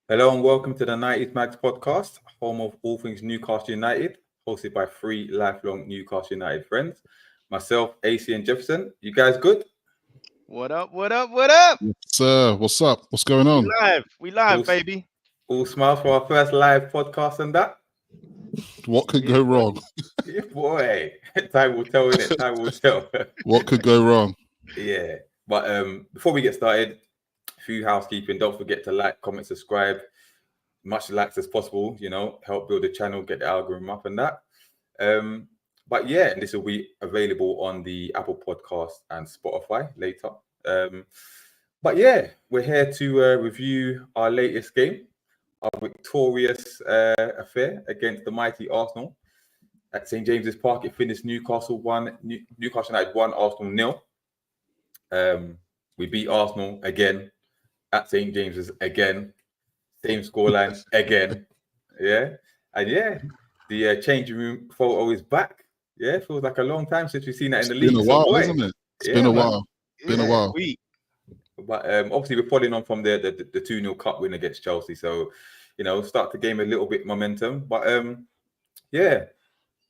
Hello and welcome to the 90s Mags podcast, home of all things Newcastle United, hosted by three lifelong Newcastle United friends. Myself, AC and Jefferson. You guys good? What up, what up, what up? Sir, what's up? What's going on? We live, All- baby. All smiles for our first live podcast and that? What could go wrong? Yeah, boy. Time will tell, innit? Time will tell. What could go wrong? Yeah. But before we get started, a few housekeeping. Don't forget to like, comment, subscribe. Much likes as possible, help build the channel, get the algorithm up and that. But yeah, this will be available on the Apple Podcast and Spotify later. But yeah, we're here to review our latest game, our victorious affair against the mighty Arsenal at St James's Park. It finished Newcastle United 1, Arsenal 0. We beat Arsenal again at St James's again. Same scoreline again, yeah, and yeah, the changing room photo is back. Yeah, feels like a long time since we've seen that in the league. Been a while, isn't it? It's been a while. Been a while. But obviously we're following on from the 2-0 cup win against Chelsea, so start to gain a little bit momentum. But yeah,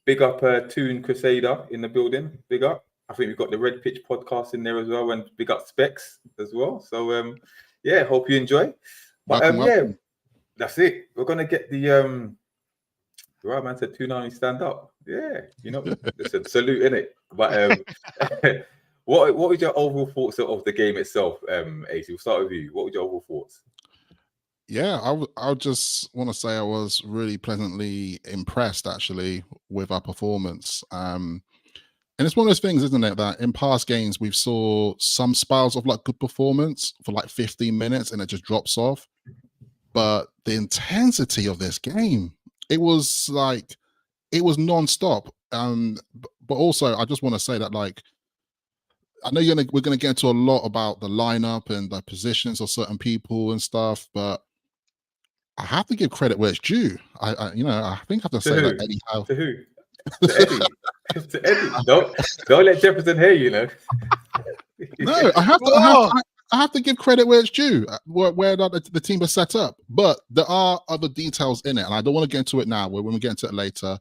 big up Toon Crusader in the building. Big up. I think we've got the Red Pitch podcast in there as well, and big up Specs as well. So yeah, hope you enjoy. But yeah, that's it. We're gonna get the the right man said Toon only stand up. Yeah, listen, salute in it. But what was your overall thoughts of the game itself, AC? We'll start with you. What were your overall thoughts? Yeah, I just want to say I was really pleasantly impressed actually with our performance. And it's one of those things, isn't it, that in past games we've saw some spells of like good performance for like 15 minutes and it just drops off. But the intensity of this game, it was non-stop. But also I just want to say that, like, I know we're gonna get into a lot about the lineup and the positions of certain people and stuff, but I have to give credit where it's due. I think I have to say that Eddie Howe. To who? To Eddie. To Eddie. Don't let Jefferson hear you, No, I have to give credit where it's due, where the team is set up. But there are other details in it, and I don't want to get into it now. When we get into it later.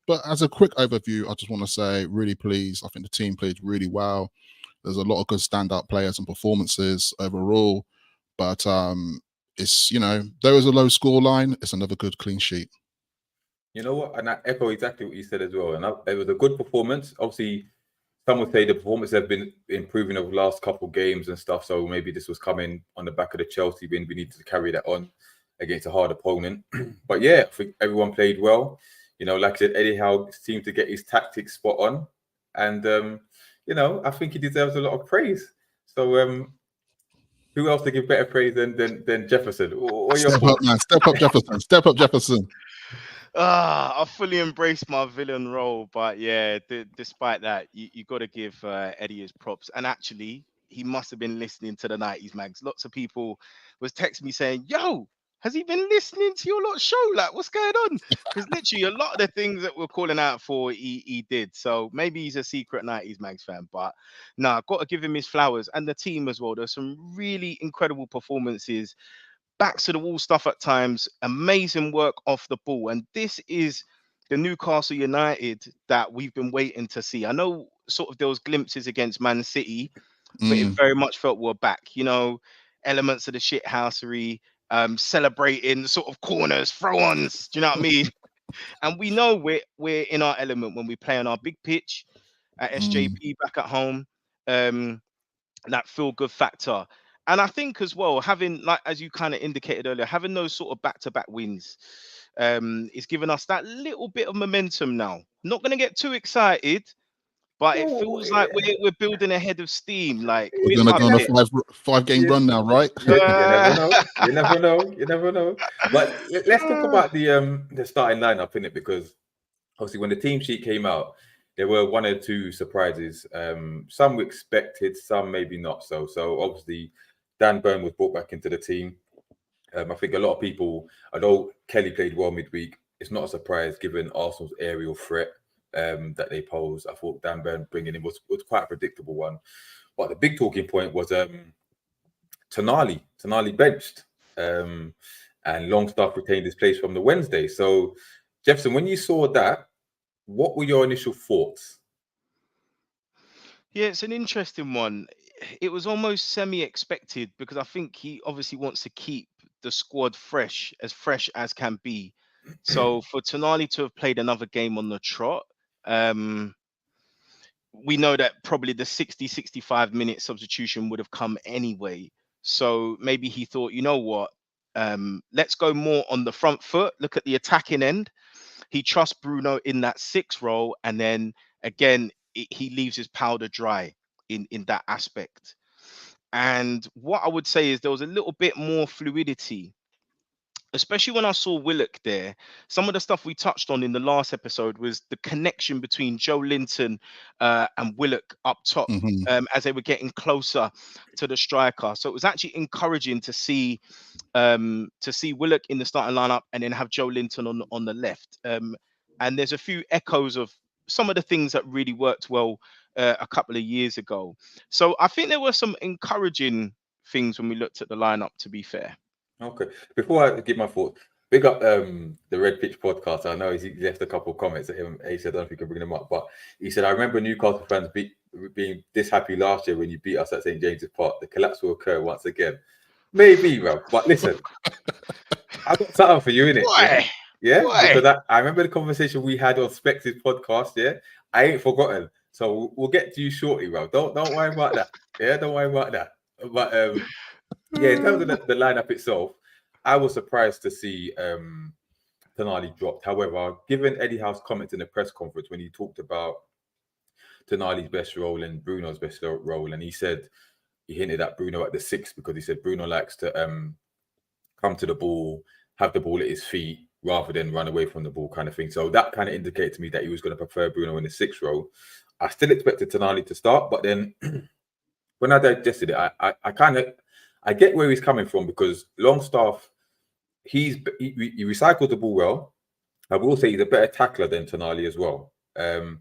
But as a quick overview, I just want to say, really pleased. I think the team played really well. There's a lot of good standout players and performances overall. But it's there is a low score line. It's another good clean sheet. You know what? And I echo exactly what you said as well. And it was a good performance. Obviously, some would say the performance have been improving over the last couple of games and stuff. So maybe this was coming on the back of the Chelsea win. We needed to carry that on against a hard opponent. But yeah, I think everyone played well. Like I said, Eddie Howe seemed to get his tactics spot on. And, I think he deserves a lot of praise. So who else to give better praise than Jefferson? Step up, man. Step up, Jefferson. Step up, Jefferson. I fully embraced my villain role, but yeah, despite that, you got to give Eddie his props. And actually, he must have been listening to the 90s Mags. Lots of people was texting me saying, "Yo, has he been listening to your lot show? Like, what's going on?" Because literally, a lot of the things that we're calling out for, he did. So maybe he's a secret 90s Mags fan, but I've got to give him his flowers and the team as well. There's some really incredible performances. Backs to the wall stuff at times, amazing work off the ball. And this is the Newcastle United that we've been waiting to see. I know sort of there was glimpses against Man City, but it very much felt we're back. Elements of the shithousery, celebrating sort of corners, throw-ons, do you know what I mean? And we know we're in our element when we play on our big pitch at SJP back at home. That feel-good factor. And I think as well, having, like, as you kind of indicated earlier, having those sort of back-to-back wins is giving us that little bit of momentum now. Not going to get too excited, but it feels like we're building a head of steam. Like, we're going to go on a five-game run now, right? You never know. But let's talk about the starting lineup, innit? Because obviously when the team sheet came out, there were one or two surprises. Some we expected, some maybe not so. So obviously Dan Burn was brought back into the team. I think a lot of people, although Kelly played well midweek, it's not a surprise given Arsenal's aerial threat that they pose. I thought Dan Burn bringing him was quite a predictable one. But the big talking point was Tonali benched. and Longstaff retained his place from the Wednesday. So, Jefferson, when you saw that, what were your initial thoughts? Yeah, it's an interesting one. It was almost semi-expected because I think he obviously wants to keep the squad fresh as can be. So for Tonali to have played another game on the trot, we know that probably the 60-65 minute substitution would have come anyway. So maybe he thought, you know what, let's go more on the front foot, look at the attacking end. He trusts Bruno in that 6 role, and then again he leaves his powder dry in that aspect. And what I would say is there was a little bit more fluidity, especially when I saw Willock there. Some of the stuff we touched on in the last episode was the connection between Joe Linton and Willock up top as they were getting closer to the striker. So it was actually encouraging to see Willock in the starting lineup and then have Joe Linton on the left. And there's a few echoes of some of the things that really worked well a couple of years ago. So I think there were some encouraging things when we looked at the lineup, to be fair. Okay. Before I give my thoughts, big up the Red Pitch podcast. I know he left a couple of comments at him. He said, I don't know if you can bring them up, but he said, I remember Newcastle fans being this happy last year when you beat us at St. James's Park. The collapse will occur once again. Maybe, bro. But listen, I've got something for you, innit? Why? Yeah? Why? Because I remember the conversation we had on Spex's podcast, yeah? I ain't forgotten. So we'll get to you shortly, bro. Don't worry about that. Yeah, don't worry about that. But yeah, in terms of the lineup itself, I was surprised to see Tonali dropped. However, given Eddie Howe's comments in the press conference when he talked about Tonali's best role and Bruno's best role, and he hinted at Bruno at the 6 because he said Bruno likes to come to the ball, have the ball at his feet rather than run away from the ball, kind of thing. So that kind of indicated to me that he was going to prefer Bruno in the 6 role. I still expected Tonali to start, but then when I digested it, I get where he's coming from, because Longstaff, he recycled the ball well. I will say he's a better tackler than Tonali as well. And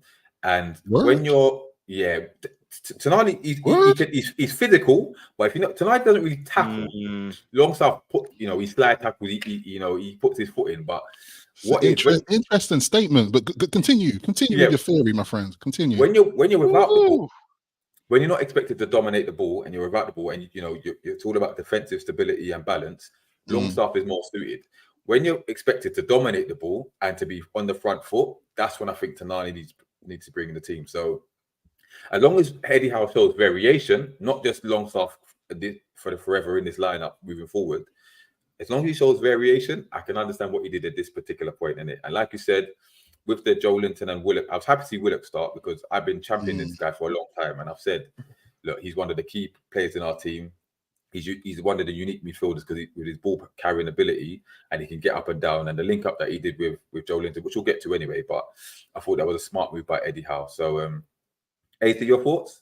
when you're, Tonali, he's physical, but if you know, Tonali doesn't really tackle. Longstaff he slide tackles. He puts his foot in. But interesting statement. But continue with your theory, my friends. Continue. When you're without the ball. When you're not expected to dominate the ball and you're without the ball, and it's all about defensive stability and balance, Longstaff is more suited. When you're expected to dominate the ball and to be on the front foot, that's when I think Tonali needs to bring in the team. So as long as Eddie Howe shows variation, not just Longstaff for the forever in this lineup moving forward, as long as he shows variation, I can understand what he did at this particular point in it. And like you said, with the Joe Linton and Willock, I was happy to see Willock start because I've been championing this guy for a long time, and I've said, look, he's one of the key players in our team. He's one of the unique midfielders because with his ball carrying ability, and he can get up and down. And the link up that he did with Joe Linton, which we'll get to anyway, but I thought that was a smart move by Eddie Howe. So, Aether, your thoughts?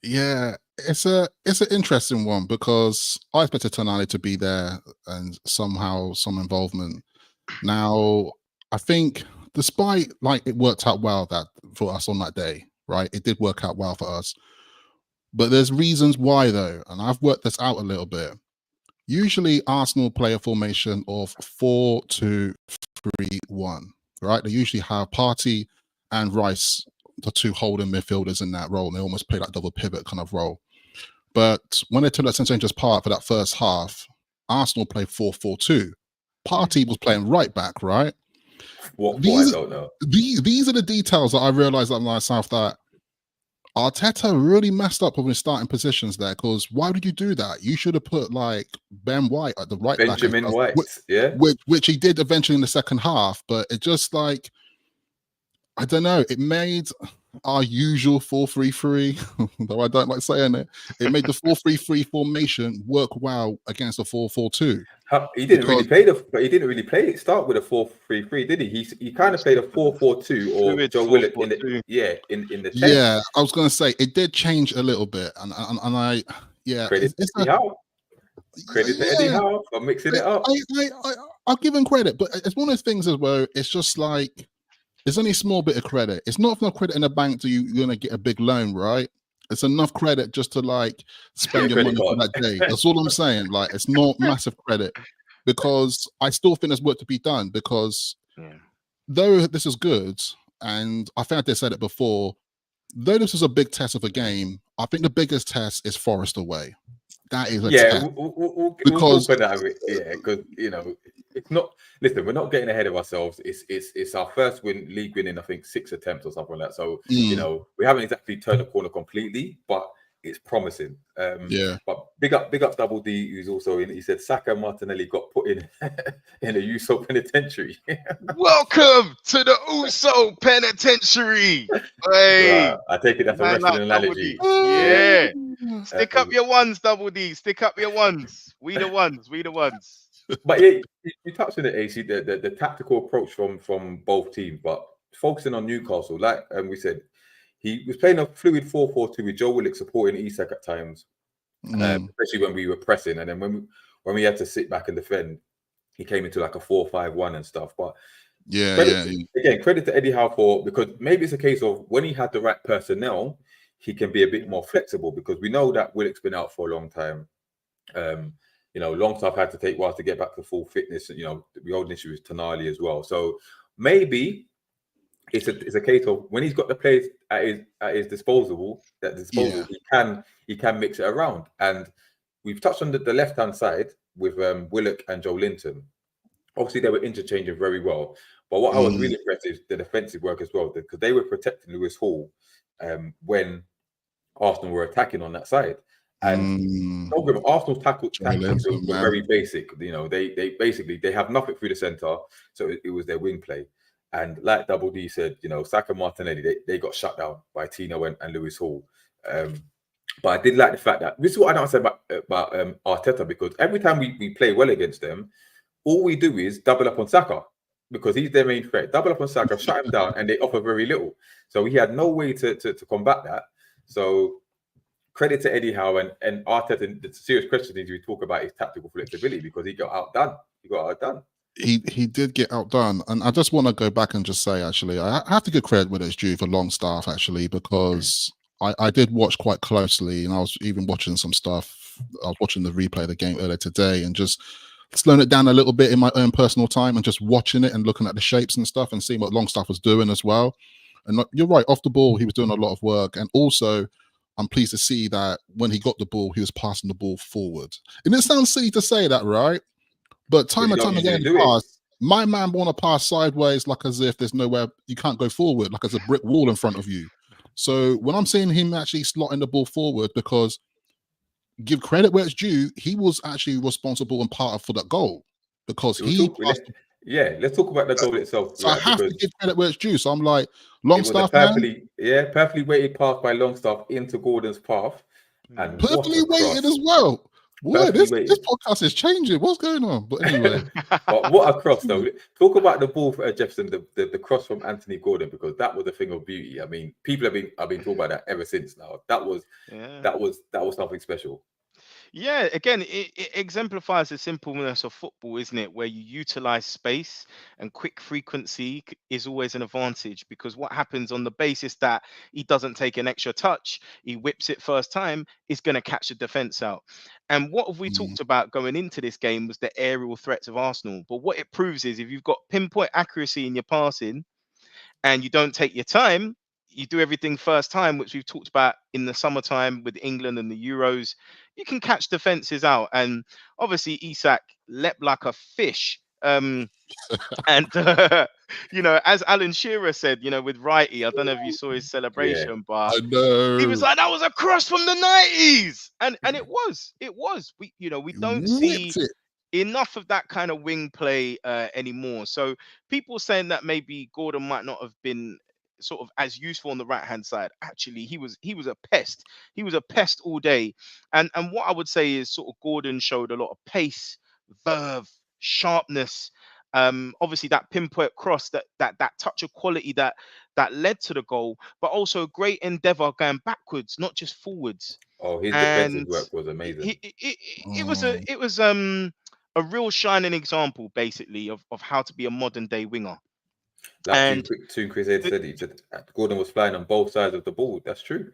Yeah, it's an interesting one because I expected Tonali to be there and somehow some involvement. Now, I think despite it worked out well for us on that day, right? It did work out well for us. But there's reasons why, though, and I've worked this out a little bit. Usually Arsenal play a formation of 4-2-3-1, right? They usually have Partey and Rice, the 2 holding midfielders in that role, and they almost play that double pivot kind of role. But when they turned at St. James's Park for that first half, Arsenal played 4-4-2. Partey was playing right back, right? I don't know. These are the details that I realized at myself that Arteta really messed up with his starting positions there, because why did you do that? You should have put Ben White at the right back. Benjamin White, which he did eventually in the second half, but it just I don't know, it made our usual 4-3-3, though I don't like saying it, it made the 4-3-3 formation work well against a 4-4-2. He didn't really play it. Start with a 4-3-3, did he? He kind of played a 4-4-2 or Joe Willock in the 10. Yeah, I was going to say it did change a little bit, and I credit to Eddie Howe for mixing it up. I'll give him credit, but it's one of those things as well. It's just it's only a small bit of credit. It's not enough credit in the bank to you're going to get a big loan, right? It's enough credit just to spend your money for that day. That's all I'm saying. It's not massive credit. because I still think there's work to be done. Because though this is good, and I think I did said it before, though this is a big test of a game, I think the biggest test is Forest away. That is a test. We'll talk about that. Yeah, because it's not. Listen, we're not getting ahead of ourselves. It's our first league win in I think 6 attempts or something like that. So we haven't exactly turned the corner completely, but it's promising. But big up Double D, who's also in. He said Saka and Martinelli got put in in a USO penitentiary. Welcome to the USO penitentiary. Hey, I take it that's a wrestling analogy. Yeah. Stick up your ones, Double D. Stick up your ones. We the ones. But yeah, you touched on it, AC, the tactical approach from both teams, but focusing on Newcastle, like we said, he was playing a fluid 4-4-2 with Joe Willock supporting Isak at times, especially when we were pressing, and then when we had to sit back and defend, he came into like a 4-5-1 and stuff. But credit to Eddie Howe because maybe it's a case of when he had the right personnel, he can be a bit more flexible, because we know that Willock's been out for a long time. Longstaff had to take a while to get back to full fitness. The old issue is Tonali as well. So maybe it's a case of when he's got the players at his disposal, he can mix it around. And we've touched on the left hand side with Willock and Joe Linton. Obviously, they were interchanging very well. But what I was really impressed is the defensive work as well, because they were protecting Lewis Hall when Arsenal were attacking on that side. And Arsenal's tackles were very basic. They have nothing through the centre, so it was their wing play. And like Double D said, Saka and Martinelli, they got shut down by Tino and Lewis Hall. But I did like the fact that this is what I don't say about Arteta, because every time we play well against them, all we do is double up on Saka, because he's their main threat. Double up on Saka, shut him down, and they offer very little. So he had no way to combat that. So credit to Eddie Howe and Arteta. The serious question is we talk about his tactical flexibility, because he got outdone. He did get outdone. And I just want to go back and just say, actually, I have to give credit when it's due for Longstaff, actually, because I did watch quite closely, and I was even watching some stuff. I was watching the replay of the game earlier today and just slowing it down a little bit in my own personal time and just watching it and looking at the shapes and stuff and seeing what Longstaff was doing as well. And you're right, off the ball, he was doing a lot of work. And also, I'm pleased to see that when he got the ball, he was passing the ball forward. And it sounds silly to say that, right? But time and time again, my man want to pass sideways, like as if there's nowhere, you can't go forward, like there's a brick wall in front of you. So when I'm seeing him actually slotting the ball forward, because give credit where it's due, he was actually responsible and part of for that goal, because let's talk about the goal itself. So I have to give credit where it's due. So I'm like, Longstaff, perfectly weighted pass by Longstaff into Gordon's path, and perfectly weighted as well. Boy, this podcast is changing. What's going on? But anyway, but what a cross though! Talk about the ball for Jefferson, the cross from Anthony Gordon, because that was a thing of beauty. I mean, people have been talking about that ever since. Now that was something special. Yeah, again, it exemplifies the simpleness of football, isn't it? Where you utilize space, and quick frequency is always an advantage, because what happens on the basis that he doesn't take an extra touch, he whips it first time, is going to catch the defense out. And what have we talked about going into this game was the aerial threats of Arsenal. But what it proves is if you've got pinpoint accuracy in your passing and you don't take your time, you do everything first time, which we've talked about in the summertime with England and the Euros, you can catch defenses out. And obviously Isak leapt like a fish. And as Alan Shearer said, with Righty, I don't know if you saw his celebration, but he was like, that was a cross from the 90s. And it was. We don't see enough of that kind of wing play anymore. So people saying that maybe Gordon might not have been sort of as useful on the right hand side. Actually, he was a pest. He was a pest all day. And what I would say is sort of Gordon showed a lot of pace, verve, sharpness. Obviously that pinpoint cross, that touch of quality that led to the goal, but also great endeavor going backwards, not just forwards. Oh, his defensive work was amazing. It was a real shining example, basically, of how to be a modern day winger. Like Chris Ed said, Gordon was flying on both sides of the ball. That's true.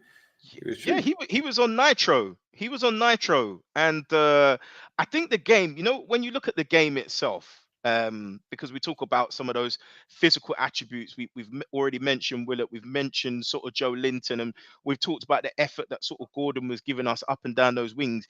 Yeah, he was on nitro. He was on nitro, and I I think the game, when you look at the game itself, because we talk about some of those physical attributes, we've already mentioned Willett, we've mentioned sort of Joe Linton, and we've talked about the effort that sort of Gordon was giving us up and down those wings.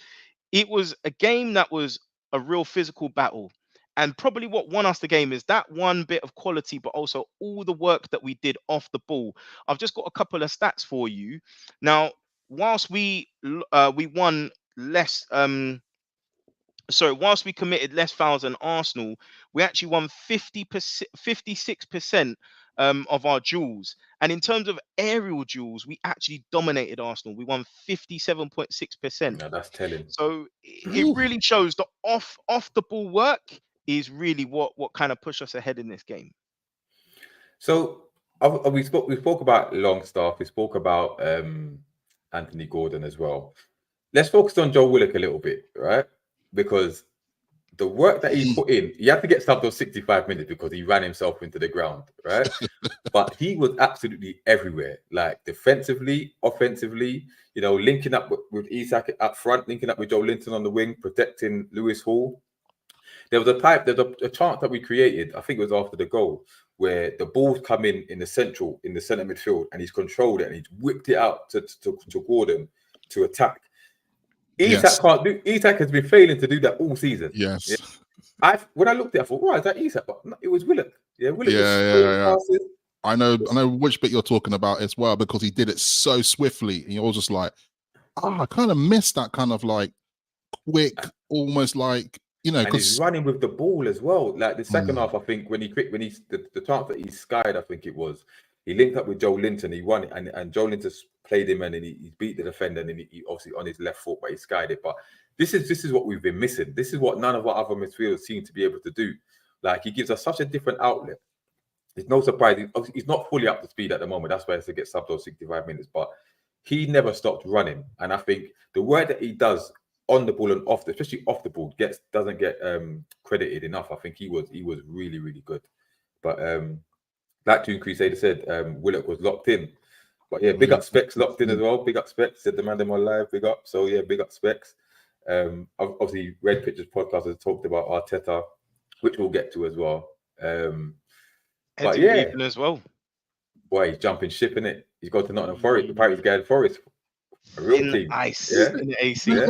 It was a game that was a real physical battle. And probably what won us the game is that one bit of quality, but also all the work that we did off the ball. I've just got a couple of stats for you. Now, whilst we won less, whilst we committed less fouls than Arsenal, we actually won 56% of our duels. And in terms of aerial duels, we actually dominated Arsenal. We won 57.6%. No, that's telling. So it really shows that off the ball work is really what kind of pushed us ahead in this game. So we spoke about Longstaff, we spoke about Anthony Gordon as well. Let's focus on Joe Willock a little bit, right? Because the work that he put in, he had to get subbed on 65 minutes because he ran himself into the ground, right? But he was absolutely everywhere, like defensively, offensively, linking up with Isak up front, linking up with Joe Linton on the wing, protecting Lewis Hall. There's a chance that we created, I think it was after the goal, where the ball's come in the centre midfield, and he's controlled it and he's whipped it out to Gordon to attack. Isak can't do. Isak has been failing to do that all season. Yes. Yeah? When I looked at it, I thought, right, is that Isak? But no, it was Willock. Yeah, Willock. Yeah. I know which bit you're talking about as well, because he did it so swiftly. And you're just like, I kind of missed that kind of like quick, almost like, and he's running with the ball as well. Like the second half, I think when the chance that he skied, I think it was, he linked up with Joe Linton. He won it, and Joe Linton played him, and then he beat the defender, and then he obviously on his left foot, but he skied it. But this is what we've been missing. This is what none of our other midfielders seem to be able to do. Like, he gives us such a different outlet. It's no surprise. He's not fully up to speed at the moment. That's why he has to get subbed those 65 minutes. But he never stopped running, and I think the work that he does on the ball and especially off the ball, doesn't get credited enough. I think he was really, really good. But like Toon Crusader said, Willock was locked in. But yeah, big up Specs locked in as well. Big up Specs, said the man them on live, big up. So yeah, big up Specs. Obviously Red Pictures podcast has talked about Arteta, which we'll get to as well. But yeah, as well. Boy, he's jumping ship, innit? He's got to Nottingham Forest. Apparently he's going Forest. A real team. Ice. Yeah. In the AC. Yeah.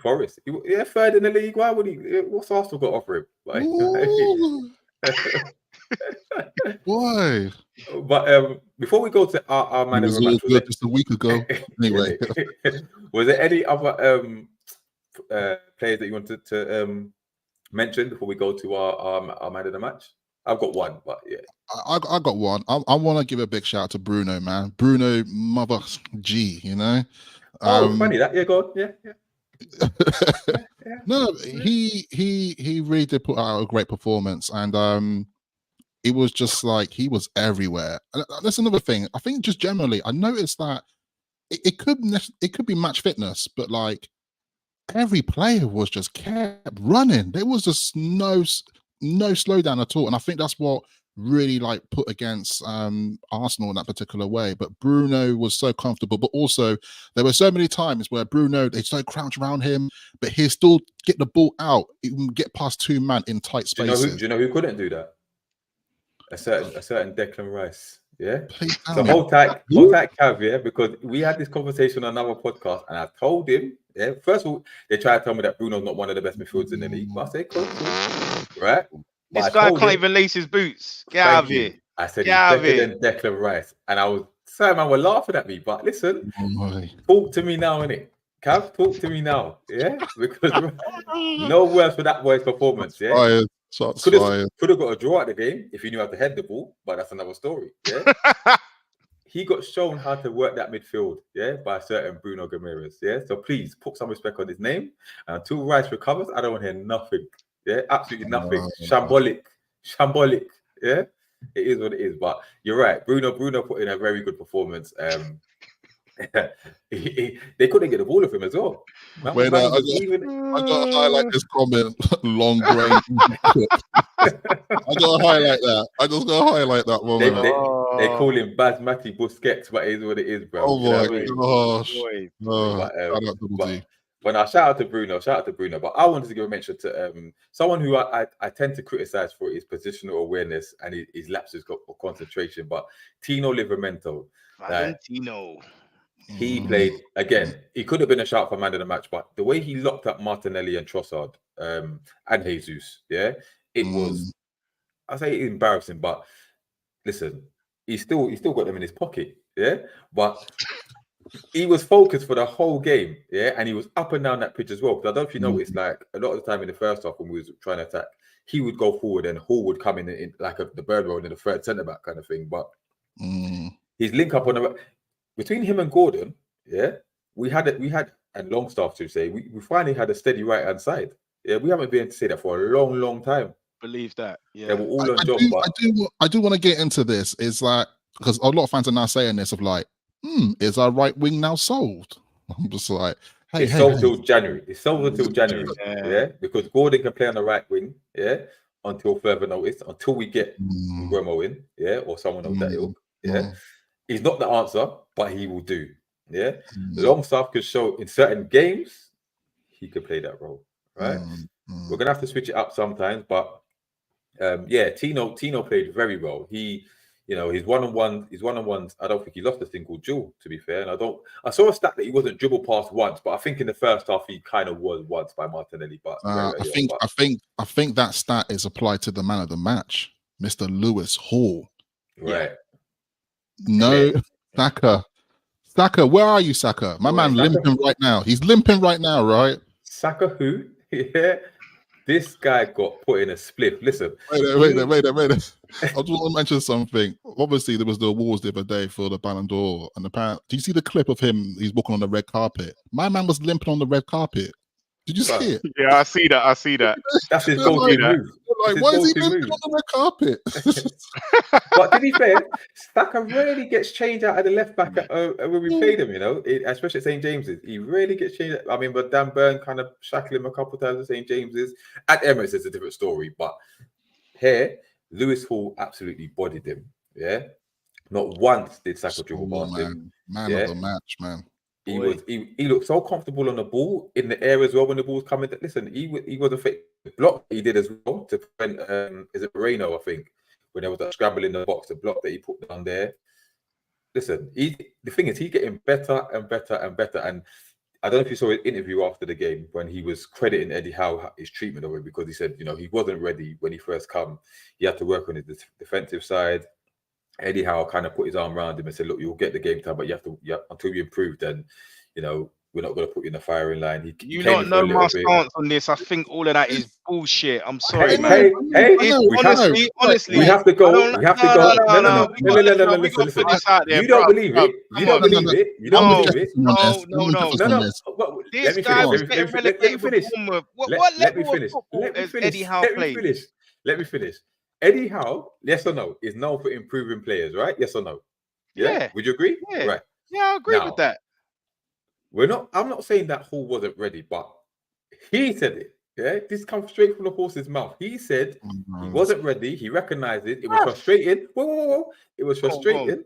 Forest. Yeah, third in the league. Why would he? What's Arsenal got to offer him? Like, Why? But before we go to our man of the match, just a week ago. Anyway, was there any other players that you wanted to mention before we go to our man of the match? I've got one, but yeah. I got one. I want to give a big shout out to Bruno, man. Bruno Mother G, Funny that. Yeah, go on. Yeah. No, he really did put out a great performance, and it was just like he was everywhere. And that's another thing. I think just generally, I noticed that it could be match fitness, but like every player was just kept running. There was just no slowdown at all, and I think that's what really like put against Arsenal in that particular way. But Bruno was so comfortable, but also there were so many times where Bruno, they so crouch around him, but he'll still get the ball out, even get past two man in tight spaces. Do you know who couldn't do that? A certain Declan Rice. Yeah. So hold tight, Cav, yeah, because we had this conversation on another podcast, and I told him, yeah, first of all, they tried to tell me that Bruno's not one of the best midfielders in the league. But I said, cool, right? This guy can't even lace his boots. Get out of here. I said, he's better than Declan Rice. And I was, man were laughing at me. But listen, talk to me now, innit? Cav, talk to me now. Yeah? Because no words for that boy's performance. Yeah? Could have got a draw at the game if he knew how to head the ball, but that's another story. Yeah? He got shown how to work that midfield, yeah, by a certain Bruno Guimaraes. Yeah? So please put some respect on his name. And until Rice recovers, I don't want to hear nothing. Yeah, absolutely nothing. Shambolic. Yeah, it is what it is. But you're right. Bruno put in a very good performance. They couldn't get the ball of him as well. Wait, I got to highlight this comment. Long range. I got to highlight that. I just got to highlight that one. They call him Basmati Busquets, but it is what it is, bro. Oh my gosh. But now, shout out to Bruno. But I wanted to give a mention to someone who I tend to criticize for his positional awareness and his lapses of concentration. But Tino Livramento, Valentino. he played again. He could have been a shout for man of the match, but the way he locked up Martinelli and Trossard and Jesus, it was, I say embarrassing, but listen, he still got them in his pocket, but he was focused for the whole game, and he was up and down that pitch as well. Because I don't know if you noticed, like a lot of the time in the first half when we was trying to attack, he would go forward and Hall would come in like the bird roll in the third centre back kind of thing. But his link up on the between him and Gordon, we had and Longstaff to say we finally had a steady right hand side. Yeah, we haven't been able to say that for a long time. Believe that. Yeah, they were all on job. I do want to get into this. It's like, because a lot of fans are now saying this of like, is our right wing now solved? I'm just like, it's sold till January. It's sold until January. Because Gordon can play on the right wing, until further notice, until we get Remo in, or someone of that ilk. He's not the answer, but he will do. Longstaff could show in certain games he could play that role. Right? We're gonna have to switch it up sometimes, but Tino played very well. He, his one-on-ones, I don't think he lost a single duel, to be fair. And I saw a stat that he wasn't dribbled past once, but I think in the first half he kind of was once by Martinelli. But I think that stat is applied to the man of the match, Mr. Lewis Hall. Right. No, Saka, where are you, Saka? My man limping right now. He's limping right now, right? Saka who? Yeah. This guy got put in a split. Listen. Wait a minute. I just want to mention something. Obviously, there was the awards the other day for the Ballon d'Or. And apparently, do you see the clip of him? He's walking on the red carpet. My man was limping on the red carpet. Did you see it? Yeah, I see that. That's his go-to move. Like, why is he limping on the red carpet? But to be fair, Saka rarely gets changed out of the left back when we played him, especially at St. James's. He rarely gets changed. I mean, but Dan Burn kind of shackled him a couple of times at St. James's. At Emirates, it's a different story. But here, Lewis Hall absolutely bodied him. Yeah. Not once did Saka dribble past him. Man of the match, man. He looked so comfortable on the ball in the air as well when the ball's coming. Listen, he was a fake block he did as well to prevent is it Moreno, I think, when there was a scramble in the box, the block that he put down there. Listen, the thing is he's getting better and better and better. And I don't know if you saw his interview after the game when he was crediting Eddie Howe his treatment of him, because he said, he wasn't ready when he first come. He had to work on his defensive side. Eddie Howe kind of put his arm around him and said, look, you'll get the game time, but you have to until you improve, then, we're not going to put you in the firing line. You don't know my stance on this. I think all of that is bullshit. I'm sorry, man. Honestly, we have to go. No. Listen. You don't believe it. You don't believe it. You don't believe it. No. This guy was getting relegated for Bournemouth. What level of football has Eddie Howe played? Let me finish. Eddie Howe, yes or no, is known for improving players, right? Yes or no? Yeah. Would you agree? Yeah. Right. Yeah, I agree with that. I'm not saying that Hall wasn't ready, but he said it. Yeah, this comes straight from the horse's mouth. He said he wasn't ready. He recognized it. It was frustrating. Whoa. It was frustrating.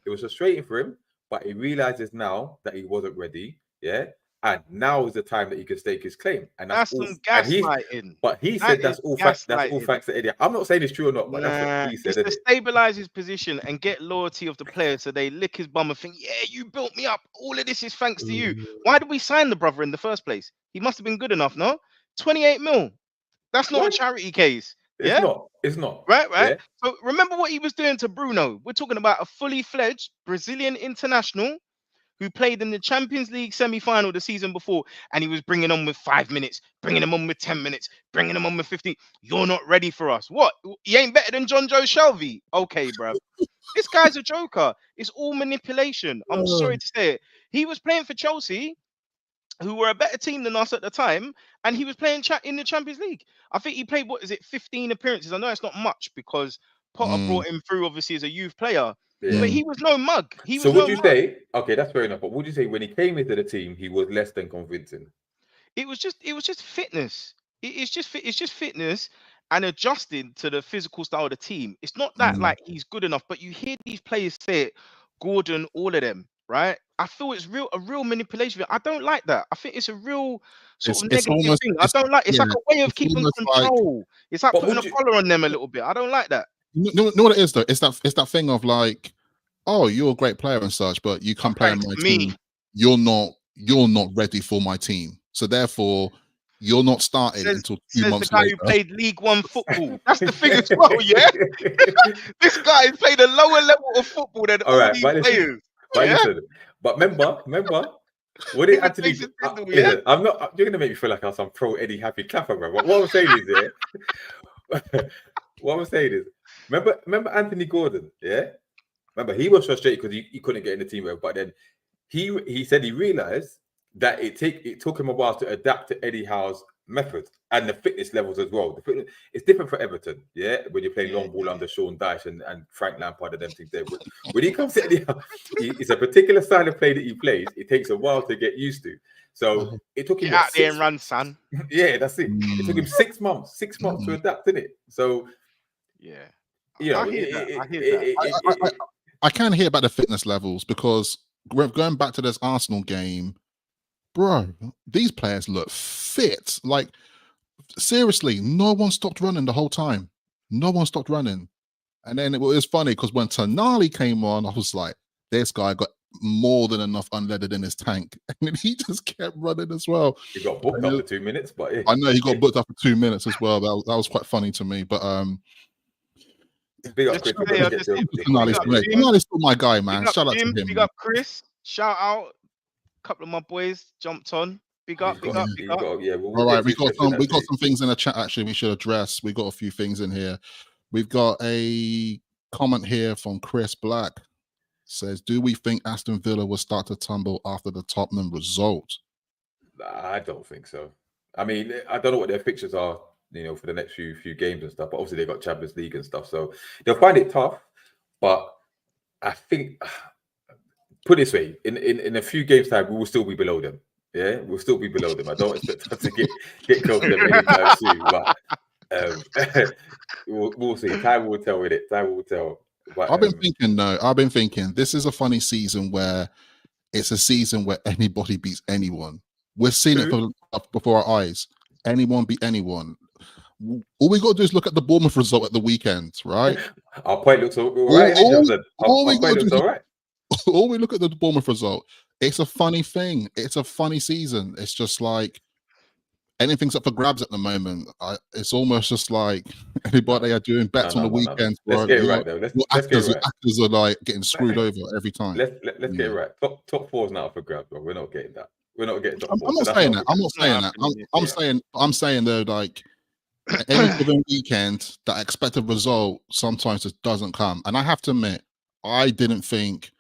It was frustrating for him, but he realizes now that he wasn't ready. Yeah. And now is the time that he can stake his claim. And that's all, some gaslighting. But he said that's all facts. That's all facts to Eddie. I'm not saying it's true or not, but that's what he said. It's to stabilize his position and get loyalty of the players, so they lick his bum and think, yeah, you built me up. All of this is thanks to you. Why did we sign the brother in the first place? He must have been good enough, no? 28 mil. That's not a charity case. It's not. Right. Yeah. So remember what he was doing to Bruno. We're talking about a fully fledged Brazilian international who played in the Champions League semi-final the season before, and he was bringing on with 5 minutes, bringing him on with 10 minutes, bringing him on with 15. You're not ready for us. What? He ain't better than John Joe Shelby? Okay, bro. This guy's a joker. It's all manipulation. I'm sorry to say it. He was playing for Chelsea, who were a better team than us at the time, and he was playing in the Champions League. I think he played, 15 appearances? I know it's not much because Potter brought him through, obviously, as a youth player. Yeah. But he was no mug. Would you say, okay, that's fair enough, but would you say when he came into the team, he was less than convincing? It was just fitness. It's just fitness and adjusting to the physical style of the team. It's not that like he's good enough, but you hear these players say it, Gordon, all of them. right? I feel it's a real manipulation. I don't like that. I think it's a real sort of It's negative almost, thing. I don't like. It's yeah, like a way of it's keeping almost like, control. It's like But putting a would you? collar on them a little bit. I don't like that. know what it is though? It's that thing of like, oh, you're a great player and such, but you come play on Thanks my to me. team. You're not ready for my team. So therefore, you're not starting until 2 Says the months guy later. who played League One football. That's the thing as well, yeah. This guy has played a lower level of football than all Alright, these but listen, players. But Yeah? listen, but remember, what did He's a Anthony? decent fiddle, yeah? Listen, I'm not. You're gonna make me feel like I'm some pro Eddie happy clapper, bro. What I'm saying is, yeah. What I'm saying is, remember Anthony Gordon, yeah. Remember he was frustrated because he couldn't get in the team, but then he said he realized that it took him a while to adapt to Eddie Howe's methods and the fitness levels as well. It's different for Everton, yeah. When you're playing long ball under Sean Dyche and Frank Lampard and them things there. When he comes to Eddie Howe, it's a particular style of play that he plays. It takes a while to get used to. So it took him Get out there and run, son. Yeah, that's it. It took him 6 months. 6 months to adapt, didn't it? So yeah, you know, I hear that. I can hear about the fitness levels because going back to this Arsenal game, bro, these players look fit. Like, seriously, no one stopped running the whole time. No one stopped running. And then it was funny because when Tonali came on, I was like, this guy got more than enough unleaded in his tank. And he just kept running as well. He got booked after 2 minutes, but yeah. I know he got booked after 2 minutes as well. That was quite funny to me. But big up Chris. Tonali's still my guy, man. Shout out to him. Big up Chris. Shout out. A couple of my boys jumped on. Big up. All right, we got some things in the chat actually we should address. We got a few things in here. We've got a comment here from Chris Black. Says, do we think Aston Villa will start to tumble after the Tottenham result? I don't think so. I mean, I don't know what their fixtures are, you know, for the next few games and stuff. But obviously they've got Champions League and stuff, so they'll find it tough. But I think, put it this way, in a few games time, we will still be below them. Yeah, we'll still be below them. I don't expect us to get close to them anytime soon. But we'll see. Time will tell with it. Time will tell. But, I've been thinking this is a funny season where it's a season where anybody beats anyone. We're seeing it before our eyes. Anyone beat anyone. All we got to do is look at the Bournemouth result at the weekend, right? Our point looks all right. All we look at the Bournemouth result. It's a funny thing. It's a funny season. It's just like anything's up for grabs at the moment. It's almost just like anybody are doing bets on the weekends. Let's get it right, though. Let's get it right. Actors are like getting screwed over every time. Let's get it right. Top four is not up for grabs, bro. We're not getting that. We're not getting top four. I'm not saying that. I'm saying though, like any given weekend, that expected result sometimes just doesn't come. And I have to admit, I didn't think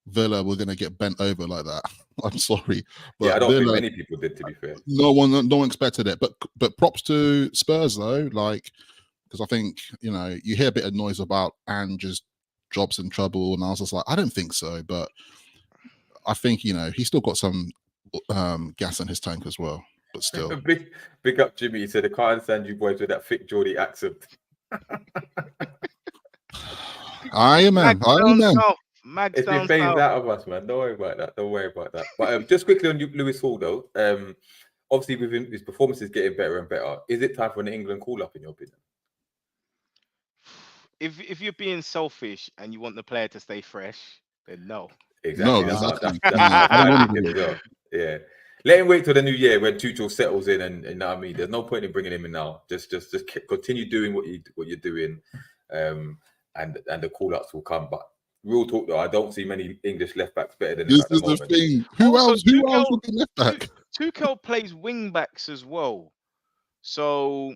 Villa were going to get bent over like that. I'm sorry, but I don't think many people did. To be fair, no one expected it. But props to Spurs though, like, because I think you hear a bit of noise about Ange's jobs in trouble, and I was just like, I don't think so, but I think he's still got some gas in his tank as well. But still, big up Jimmy. He said, "I can't understand you boys with that thick Geordie accent." I am, man. It's been phased out of us, man. Don't worry about that. But just quickly on Lewis Hall, though. Obviously, with his performances getting better and better, is it time for an England call-up, in your opinion? If you're being selfish and you want the player to stay fresh, then no. Exactly. That's yeah. Let him wait till the new year when Tuchel settles in, and you know what I mean. There's no point in bringing him in now. Just continue doing what you're doing, and the call-ups will come. But real talk though, I don't see many English left backs better than him at the moment. This is the thing. Who else would be left back? Tuchel plays wing backs as well. So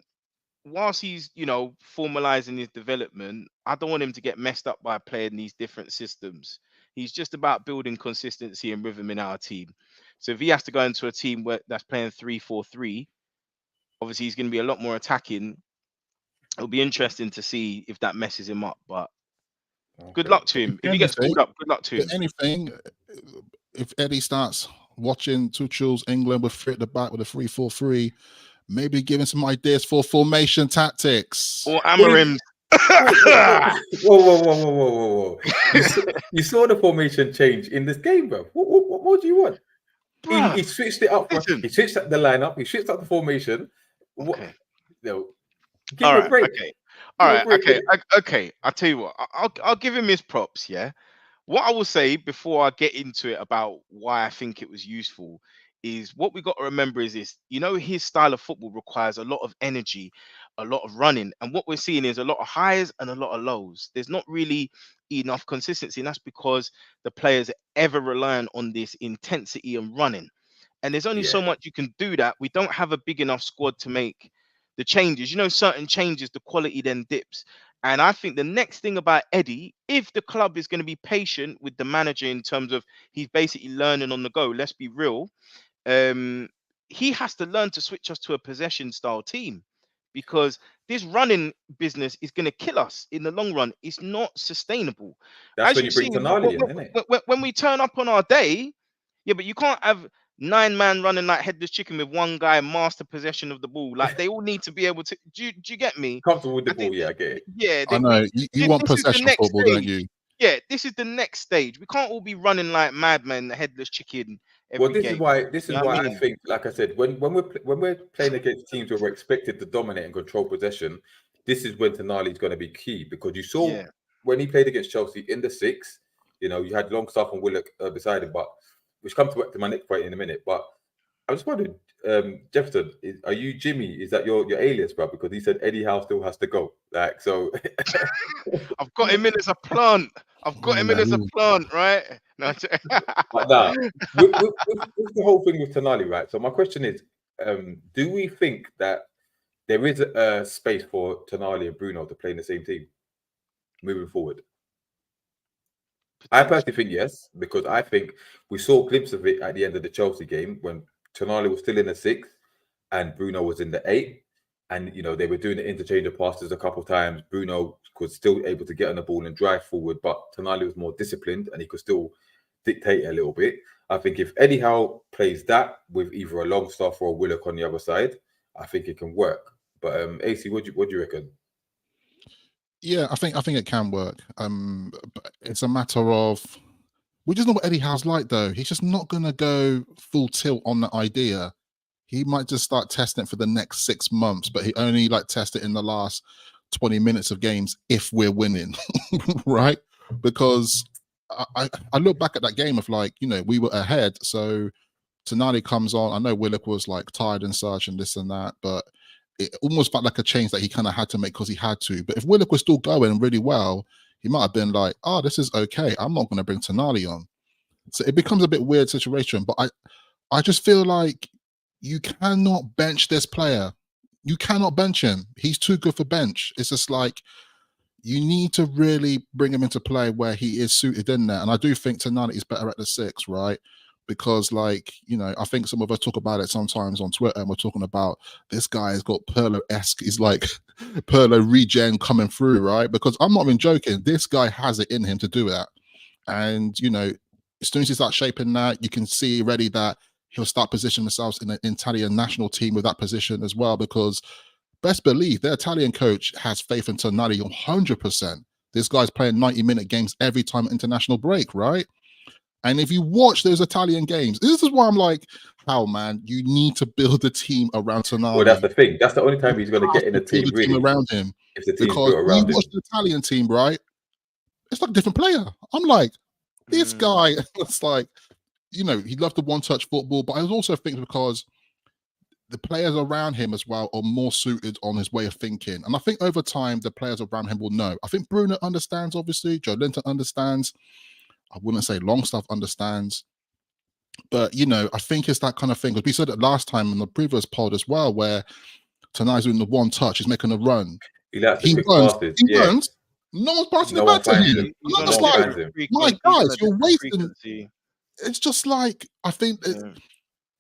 whilst he's formalizing his development, I don't want him to get messed up by playing these different systems. He's just about building consistency and rhythm in our team. So if he has to go into a team that's playing 3-4-3, obviously he's going to be a lot more attacking. It'll be interesting to see if that messes him up. But good luck to him. If he gets called up, good luck to him. Anything, if Eddie starts watching Tuchel's England with 3 at the back with a 3-4-3, maybe giving some ideas for formation tactics. Or Amarim's. Whoa. You saw the formation change in this game, bro. What do you want? He switched it up. He switched up the lineup. He switched up the formation. Okay. Give him a break. Okay. I'll tell you what. I'll give him his props. Yeah. What I will say before I get into it about why I think it was useful is what we got to remember is this, his style of football requires a lot of energy, a lot of running. And what we're seeing is a lot of highs and a lot of lows. There's not really enough consistency. And that's because the players are ever relying on this intensity and running. And there's only so much you can do that. We don't have a big enough squad to make the changes. Certain changes, the quality then dips. And I think the next thing about Eddie, if the club is going to be patient with the manager in terms of he's basically learning on the go, let's be real, he has to learn to switch us to a possession style team, because this running business is going to kill us in the long run. It's not sustainable. That's when you bring Tonali in, isn't it? When we turn up on our day, but you can't have 9 man running like headless chicken with one guy master possession of the ball. Like, they all need to be able to. Do you get me? Comfortable with the ball, I get it. Yeah, I know. You want possession football, don't you? Yeah, this is the next stage. We can't all be running like madmen, headless chicken. This is why I think, like I said, when we're playing against teams where we're expected to dominate and control possession, this is when Tonali is going to be key, because you saw when he played against Chelsea in the 6, you had Longstaff and Willock beside him, but which comes to my next point in a minute. But I just wondered, Jefferson, are you Jimmy? Is that your alias, bro? Because he said Eddie Howe still has to go. Like, so I've got him in as a plant. Right? No, but now, with the whole thing with Tonali, right? So my question is, do we think that there is a space for Tonali and Bruno to play in the same team moving forward? I personally think yes, because I think we saw a glimpse of it at the end of the Chelsea game when Tonali was still in the 6 and Bruno was in the 8. And, they were doing the interchange of passes a couple of times. Bruno was still able to get on the ball and drive forward, but Tonali was more disciplined and he could still dictate a little bit. I think if Eddie Howe plays that with either a Longstaff or a Willock on the other side, I think it can work. But AC, what do you reckon? Yeah, I think it can work. But it's a matter of, we just know what Eddie Howe's like, though. He's just not going to go full tilt on the idea. He might just start testing it for the next 6 months, but he only test it in the last 20 minutes of games if we're winning, right? Because I look back at that game of we were ahead. So Tonali comes on. I know Willock was tired and such and this and that, but it almost felt like a change that he kind of had to make because he had to. But if Willock was still going really well, he might have been like, oh, this is okay. I'm not going to bring Tonali on. So it becomes a bit weird situation. But I just feel like you cannot bench this player. You cannot bench him. He's too good for bench. It's just you need to really bring him into play where he is suited in there. And I do think Tonali is better at the 6, right? Because I think some of us talk about it sometimes on Twitter, and we're talking about this guy has got Pirlo-esque. He's like Pirlo regen coming through, right? Because I'm not even joking. This guy has it in him to do that. And, as soon as he starts shaping that, you can see already that he'll start positioning themselves in an Italian national team with that position as well, because best believe their Italian coach has faith in Tonali 100%. This guy's playing 90-minute games every time international break, right? And if you watch those Italian games, this is why I'm like, how, man, you need to build a team around Tonali. Well, that's the thing. That's the only time he's going to get in a team, really, around him. If the team's built around him. You watch the Italian team, right? It's like a different player. I'm like, this guy, it's he loved the one-touch football, but I also think because the players around him as well are more suited on his way of thinking. And I think over time, the players around him will know. I think Bruno understands, obviously. Joe Linton understands. I wouldn't say Longstaff understands. But, I think it's that kind of thing. Because we said it last time in the previous pod as well, where Tonali's doing the one touch, he's making a run. He runs. He runs. No one's passing it back to him. I'm just my guys, you're wasting. It's just I think.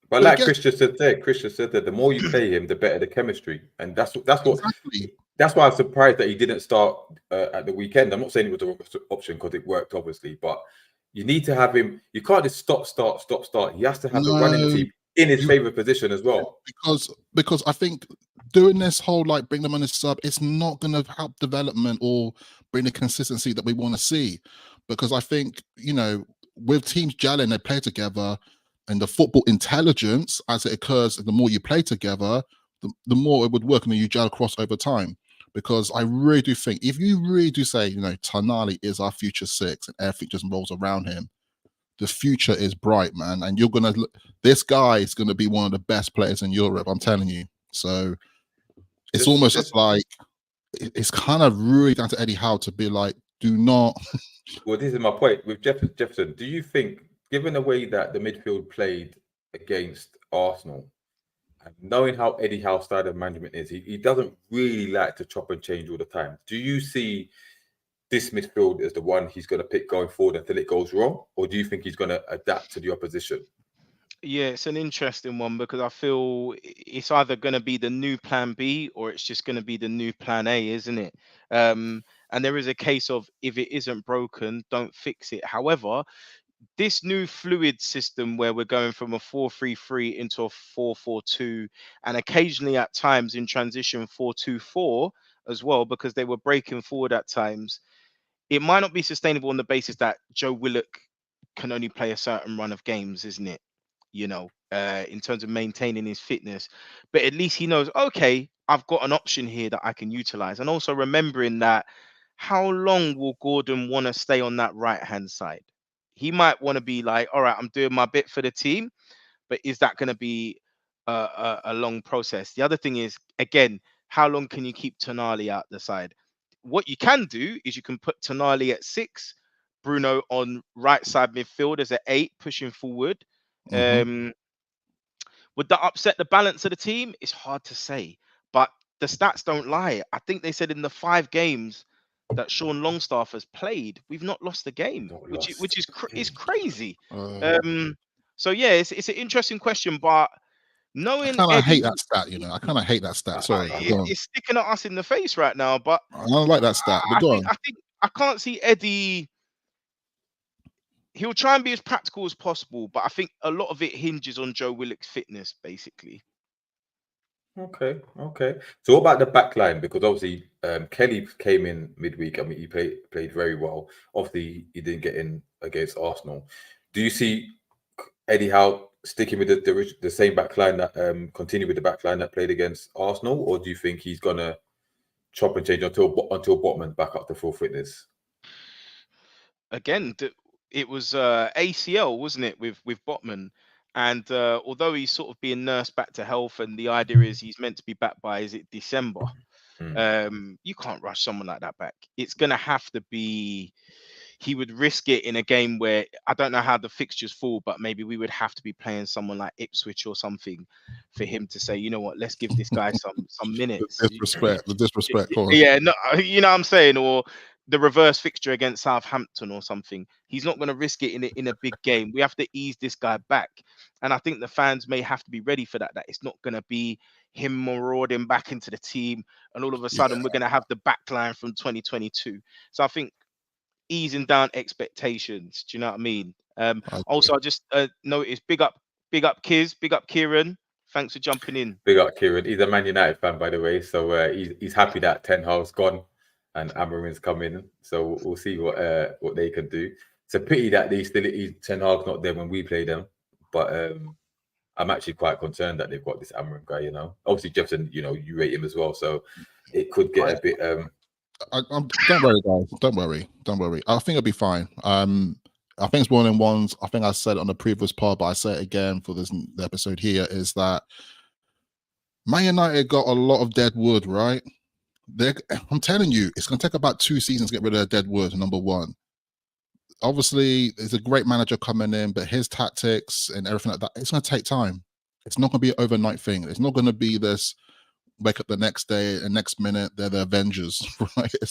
But like Chris just said there, the more you play him, the better the chemistry, and that's what. Exactly. That's why I'm surprised that he didn't start at the weekend. I'm not saying it was the wrong option because it worked, obviously, but you need to have him. You can't just stop, start. He has to have the running team in his favorite position as well. Because I think doing this whole like bring them on a sub, it's not going to help development or bring the consistency that we want to see. Because I think, you know, with teams gelling, they play together, and the football intelligence as it occurs, the more you play together, the more it would work, and then you gel across over time. Because I really do think if you really do say, you know, Tonali is our future six and everything just rolls around him, the future is bright, man. And you're going to, this guy is going to be one of the best players in Europe, I'm telling you. So it's almost like, it's kind of really down to Eddie Howe to be like, do not. Well, this is my point with Jefferson. Do you think, given the way that the midfield played against Arsenal, and knowing how Eddie Howe's style of management is, he doesn't really like to chop and change all the time. Do you see this midfield as the one he's going to pick going forward until it goes wrong? Or do you think he's going to adapt to the opposition? Yeah, it's an interesting one because I feel it's either going to be the new plan B or it's just going to be the new plan A, isn't it? And there is a case of if it isn't broken, don't fix it. However, this new fluid system where we're going from a 4-3-3 into a 4-4-2, and occasionally at times in transition 4-2-4 as well, because they were breaking forward at times, it might not be sustainable on the basis that Joe Willock can only play a certain run of games, isn't it? You know, in terms of maintaining his fitness, but at least he knows, okay, I've got an option here that I can utilize. And also remembering that, how long will Gordon want to stay on that right hand side? He might want to be like, all right, I'm doing my bit for the team, but is that going to be a long process? The other thing is, again, how long can you keep Tonali out the side? What you can do is you can put Tonali at 6, Bruno on right side midfield as an 8, pushing forward. Would that upset the balance of the team? It's hard to say, but the stats don't lie. I think they said in the 5 games that Sean Longstaff has played, we've not lost a game, which is crazy. So yeah, it's an interesting question, but knowing I Eddie, hate that stat, you know. I kind of hate that stat. Sorry, it's sticking at us in the face right now. But I don't like that stat. But I can't see Eddie. He'll try and be as practical as possible, but I think a lot of it hinges on Joe Willock's fitness, basically. Okay. So what about the back line? Because obviously Kelly came in midweek. I mean, he played very well. Obviously, he didn't get in against Arsenal. Do you see Eddie Howe sticking with the same back line that continue with the back line that played against Arsenal, or do you think he's gonna chop and change until Botman's back up to full fitness? Again, it was ACL, wasn't it, with Botman? And although he's sort of being nursed back to health, and the idea is he's meant to be back by, is it December? You can't rush someone like that back. It's going to have to be, he would risk it in a game where, I don't know how the fixtures fall, but maybe we would have to be playing someone like Ipswich or something for him to say, you know what, let's give this guy some minutes. The disrespect. Yeah, no, you know what I'm saying? Or the reverse fixture against Southampton or something. He's not going to risk it in a big game. We have to ease this guy back. And I think the fans may have to be ready for that it's not going to be him marauding back into the team and all of a sudden we're going to have the back line from 2022. So I think easing down expectations. Do you know what I mean? Also, I just noticed, big up Kiz, big up Kieran. Thanks for jumping in. Big up Kieran. He's a Man United fan, by the way. So he's happy that Ten Hag's gone and Amarin's come in. So we'll see what they can do. It's a pity that Ten Hag's not there when we play them. But I'm actually quite concerned that they've got this Amarin guy, you know. Obviously, Jefferson, you know, you rate him as well. So it could get a bit... don't worry, guys. Don't worry. I think it'll be fine. I think it's one in ones. I think I said it on the previous pod, but I say it again for this episode here, is that Man United got a lot of dead wood, right? I'm telling you, it's going to take about 2 seasons to get rid of dead wood, number one. Obviously, there's a great manager coming in, but his tactics and everything like that, it's going to take time. It's not going to be an overnight thing. It's not going to be this wake up the next day and next minute they're the Avengers, right? It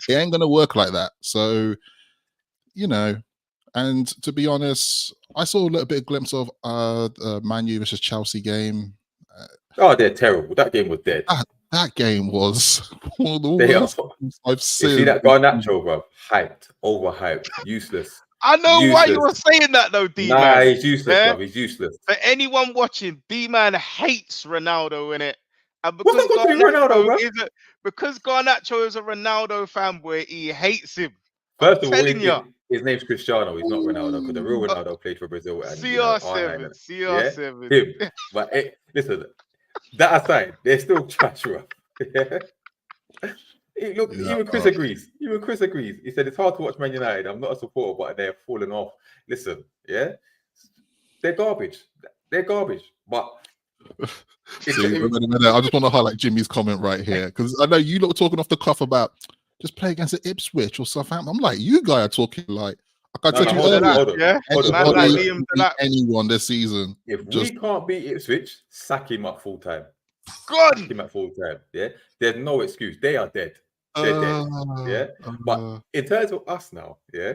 ain't going to work like that. So, you know, and to be honest, I saw a little bit of glimpse of Man U versus Chelsea game. They're terrible. That game was dead. That game was one of the worst I've seen. You see that Garnacho, bro? Hyped, overhyped, useless. I know why you were saying that though, D-Man. Nah, he's useless, bro. He's useless. For anyone watching, D-Man hates Ronaldo, innit? And What's that got to do with Ronaldo, bro? Because Garnacho is a Ronaldo fanboy, he hates him. First of all, telling you. his name's Cristiano. He's not Ronaldo, because the real Ronaldo played for Brazil and CR7, CR7. Yeah? Him. But listen, that aside, they're still trash, bro. Yeah. Look, even Chris agrees. Even Chris agrees. He said it's hard to watch Man United. I'm not a supporter, but they're falling off. Listen, yeah, they're garbage. They're garbage. But see, I just want to highlight Jimmy's comment right here, because I know you lot were talking off the cuff about just play against the Ipswich or Southampton. I'm like, you guys are talking like I said to you earlier, anyone this season. If we can't beat Ipswich, sack him up full time. God, sack him up full time. Yeah, there's no excuse. They are dead. They're dead. Yeah, but in terms of us now, yeah.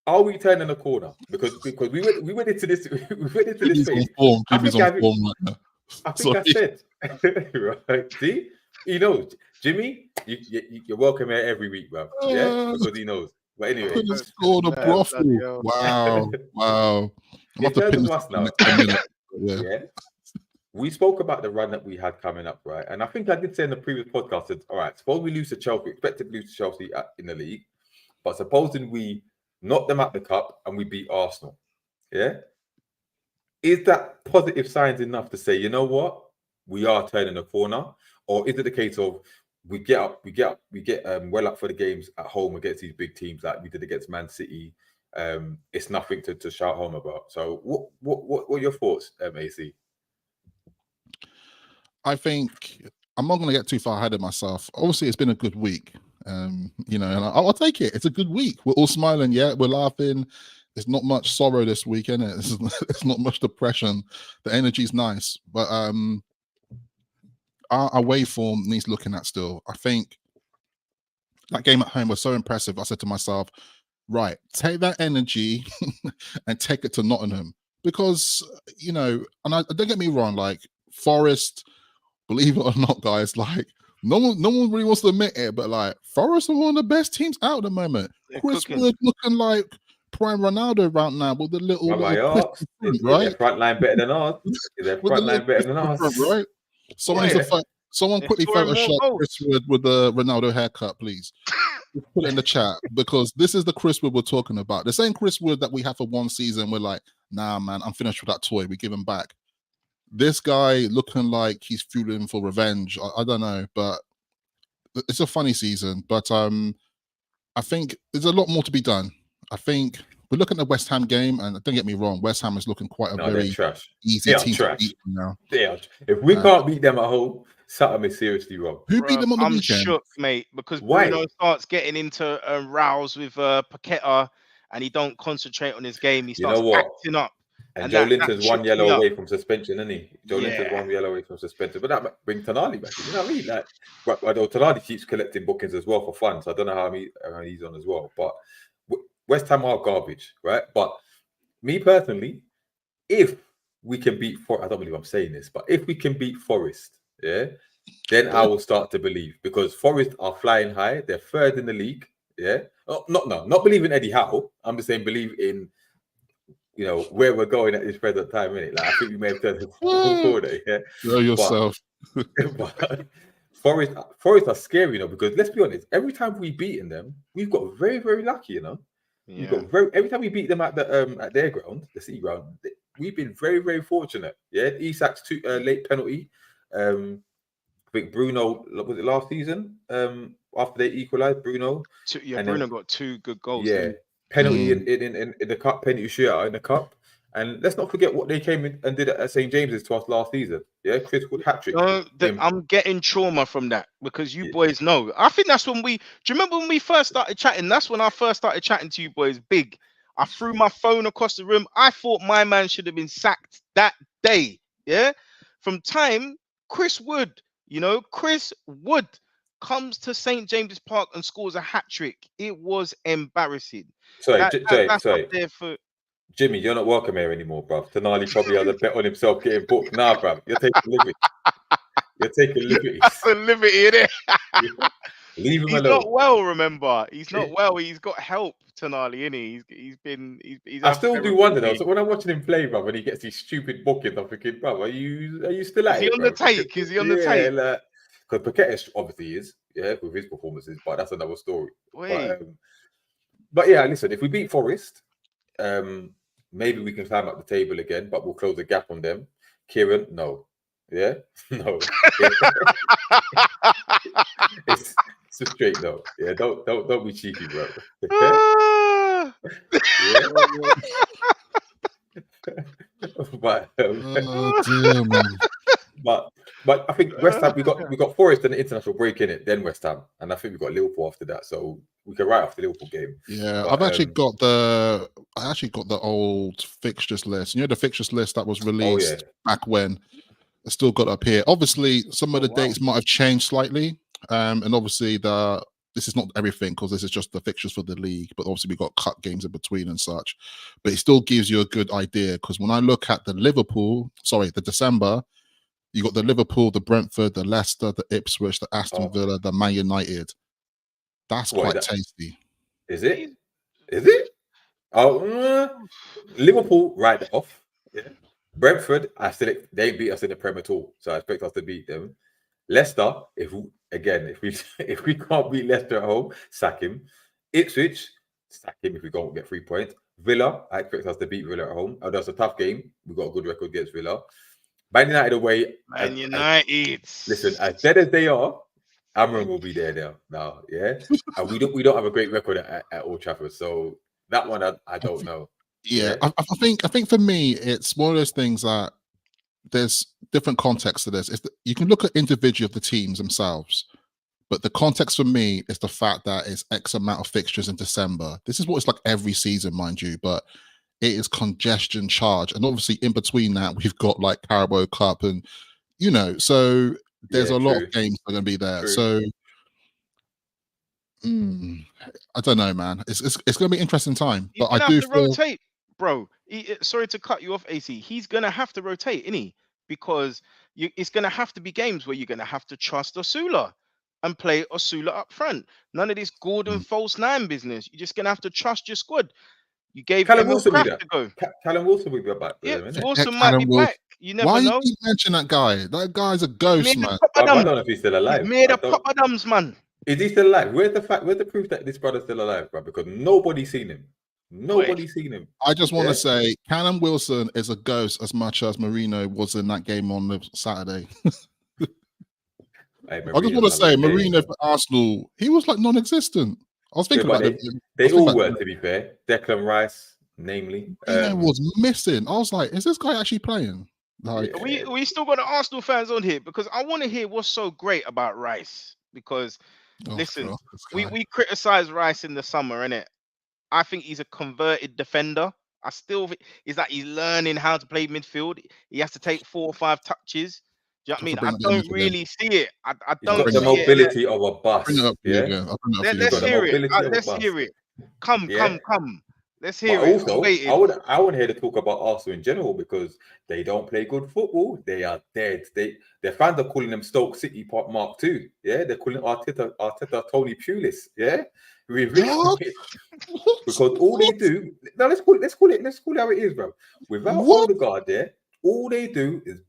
Are we turning a corner? Because we went into this phase. I think I said right. See, he knows. Jimmy, you're welcome here every week, bro. Yeah, because he knows. But anyway, could have scored a brothel. Wow. In terms of us now, yeah. We spoke about the run that we had coming up, right? And I think I did say in the previous podcast that, all right, suppose we lose to Chelsea, expect to lose to Chelsea in the league, but supposing we knock them at the cup and we beat Arsenal, yeah? Is that positive signs enough to say, you know what, we are turning a corner? Or is it the case of we get well up for the games at home against these big teams like we did against Man City? It's nothing to shout home about. So what are your thoughts, AC? I think I'm not going to get too far ahead of myself. Obviously, it's been a good week, and I'll take it. It's a good week. We're all smiling, yeah. We're laughing. There's not much sorrow this week, is it? There's not much depression. The energy's nice, but our away form needs looking at still. I think that game at home was so impressive. I said to myself, right, take that energy and take it to Nottingham, because and don't get me wrong, like Forest. Believe it or not, guys, like no one really wants to admit it, but like Forest are one of the best teams out at the moment. Chris Wood looking like prime Ronaldo right now with the little is their front line better than ours? Is their front line better than ours? Right? Someone quickly Photoshop Chris Wood with the Ronaldo haircut, please. Put it in the chat, because this is the Chris Wood we're talking about. The same Chris Wood that we had for one season. We're like, nah, man, I'm finished with that toy. We give him back. This guy looking like he's fueling for revenge. I don't know, but it's a funny season. But I think there's a lot more to be done. I think we're looking at the West Ham game, and don't get me wrong, West Ham is looking quite very easy team to beat now. If we can't beat them at home, something is seriously wrong. Who beat them on the weekend? I'm shook, mate, because Bruno starts getting into rows with Paqueta, and he don't concentrate on his game. He starts acting up. And Joe Linton's one yellow away from suspension, isn't he? Joe Linton's one yellow away from suspension. But that brings Tonali back. You know what I mean? Like, although Tonali keeps collecting bookings as well for fun, so I don't know how he's on as well. But West Ham are garbage, right? But me personally, if we can beat Forest, I don't believe I'm saying this, but if we can beat Forest, yeah, then I will start to believe, because Forest are flying high. They're third in the league, yeah. Oh, not believe in Eddie Howe. I'm just saying believe in where we're going at this present time, innit? Like, I think we may have turned the corner, yeah. Know yourself. But Forest are scary, because let's be honest, every time we've beaten them, we've got very, very lucky, We've got every time we beat them at their ground, the City ground, we've been very, very fortunate. Yeah, Isak's late penalty. I think Bruno, was it last season? After they equalised, Bruno. Bruno got 2 good goals. Yeah. Penalty in the cup, penalty shootout in the cup, and let's not forget what they came in and did at St James's to us last season. Yeah, critical hat trick. I'm getting trauma from that, because you boys know. I think that's when do you remember when we first started chatting? That's when I first started chatting to you boys big. I threw my phone across the room. I thought my man should have been sacked that day. Yeah, from time Chris Wood comes to St James's Park and scores a hat trick. It was embarrassing. Sorry. Jimmy, you're not welcome here anymore, bruv. Tonali probably has a bet on himself getting booked. Nah, bruv, you're taking liberties. You're taking liberties. That's a liberty, innit? Leave him He's alone. not well. Remember, he's not well. He's got help, Tonali, innit? He's I had still do therapy. wonder though. So when I'm watching him play, bro, when he gets these stupid bookings, I'm thinking, bro, are you still at Is he it, on bro? the take? Is he on the Yeah, take? like, because Paquetá obviously is, yeah, with his performances, but that's another story. Wait, But yeah, listen, if we beat Forest, maybe we can climb up the table again, but we'll close the gap on them. Kieran, no. Yeah? No. Yeah. it's a straight no. Yeah, don't be cheeky, bro. Ah! Yeah. But Oh dear, man. but I think West Ham we got Forest and the international break in it, then West Ham, and I think we got Liverpool after that, so we can write off the Liverpool game. Yeah, But, I've actually got the old fixtures list. You know, the fixtures list that was released back when. I still got up here. Obviously, some of the dates might have changed slightly, and obviously this is not everything because this is just the fixtures for the league. But obviously, we got cut games in between and such. But it still gives you a good idea because when I look at the December, you got the Liverpool, the Brentford, the Leicester, the Ipswich, the Aston Villa, the Man United. That's quite tasty. Is it? Is it? Oh, Liverpool right off. Yeah. Brentford, they beat us in the Prem at all, so I expect us to beat them. Leicester, if we can't beat Leicester at home, sack him. Ipswich, sack him if we don't get 3 points. Villa, I expect us to beat Villa at home. Oh, that's a tough game. We got a good record against Villa. Man United away. Man United. Listen, as dead as they are, Amram will be there now. Yeah, and we don't have a great record at Old Trafford, so that one I don't know. Yeah, I think for me, it's one of those things that there's different contexts to this. You can look at individual of the teams themselves, but the context for me is the fact that it's X amount of fixtures in December. This is what it's like every season, mind you, but it is congestion charge. And obviously in between that, we've got like Carabao Cup and, so there's a lot of games that are going to be there. So I don't know, man. It's going to be an interesting time. But I do feel... rotate, bro. Sorry to cut you off, AC. He's going to have to rotate, isn't he? Because it's going to have to be games where you're going to have to trust Osula and play Osula up front. None of this Gordon false nine business. You're just going to have to trust your squad. You gave Callum Emil Wilson Kraft to go. Callum Wilson will be back. Yeah, Wilson might be back. You never know. Why you keep mentioning that guy? That guy's a ghost, man. I don't know if he's still alive. He's made a Papadums, man. Is he still alive? Where's the proof that this brother's still alive, bro? Because nobody's seen him. Nobody's seen him. I just want to say, Callum Wilson is a ghost as much as Marino was in that game on the Saturday. I just want to say, Marino for Arsenal, he was like non-existent. I was thinking about they all were, to be fair. Declan Rice, namely, was missing. I was like, is this guy actually playing? Like, we still got the Arsenal fans on here because I want to hear what's so great about Rice. Because listen, we criticize Rice in the summer, innit? I think he's a converted defender. I still think he's learning how to play midfield. He has to take 4 or 5 touches. Do you know what I mean? I don't really see it. I don't see the mobility of a bus. Let's hear it. Let's hear it. Come. Let's hear it. Also, I want to hear the talk about Arsenal in general because they don't play good football. They are dead. Their fans are calling them Stoke City Mark II. Yeah, they're calling Arteta Tony Pulis. Yeah, because all they do. Now let's call it how it is, bro. Without Odegaard there, all they do is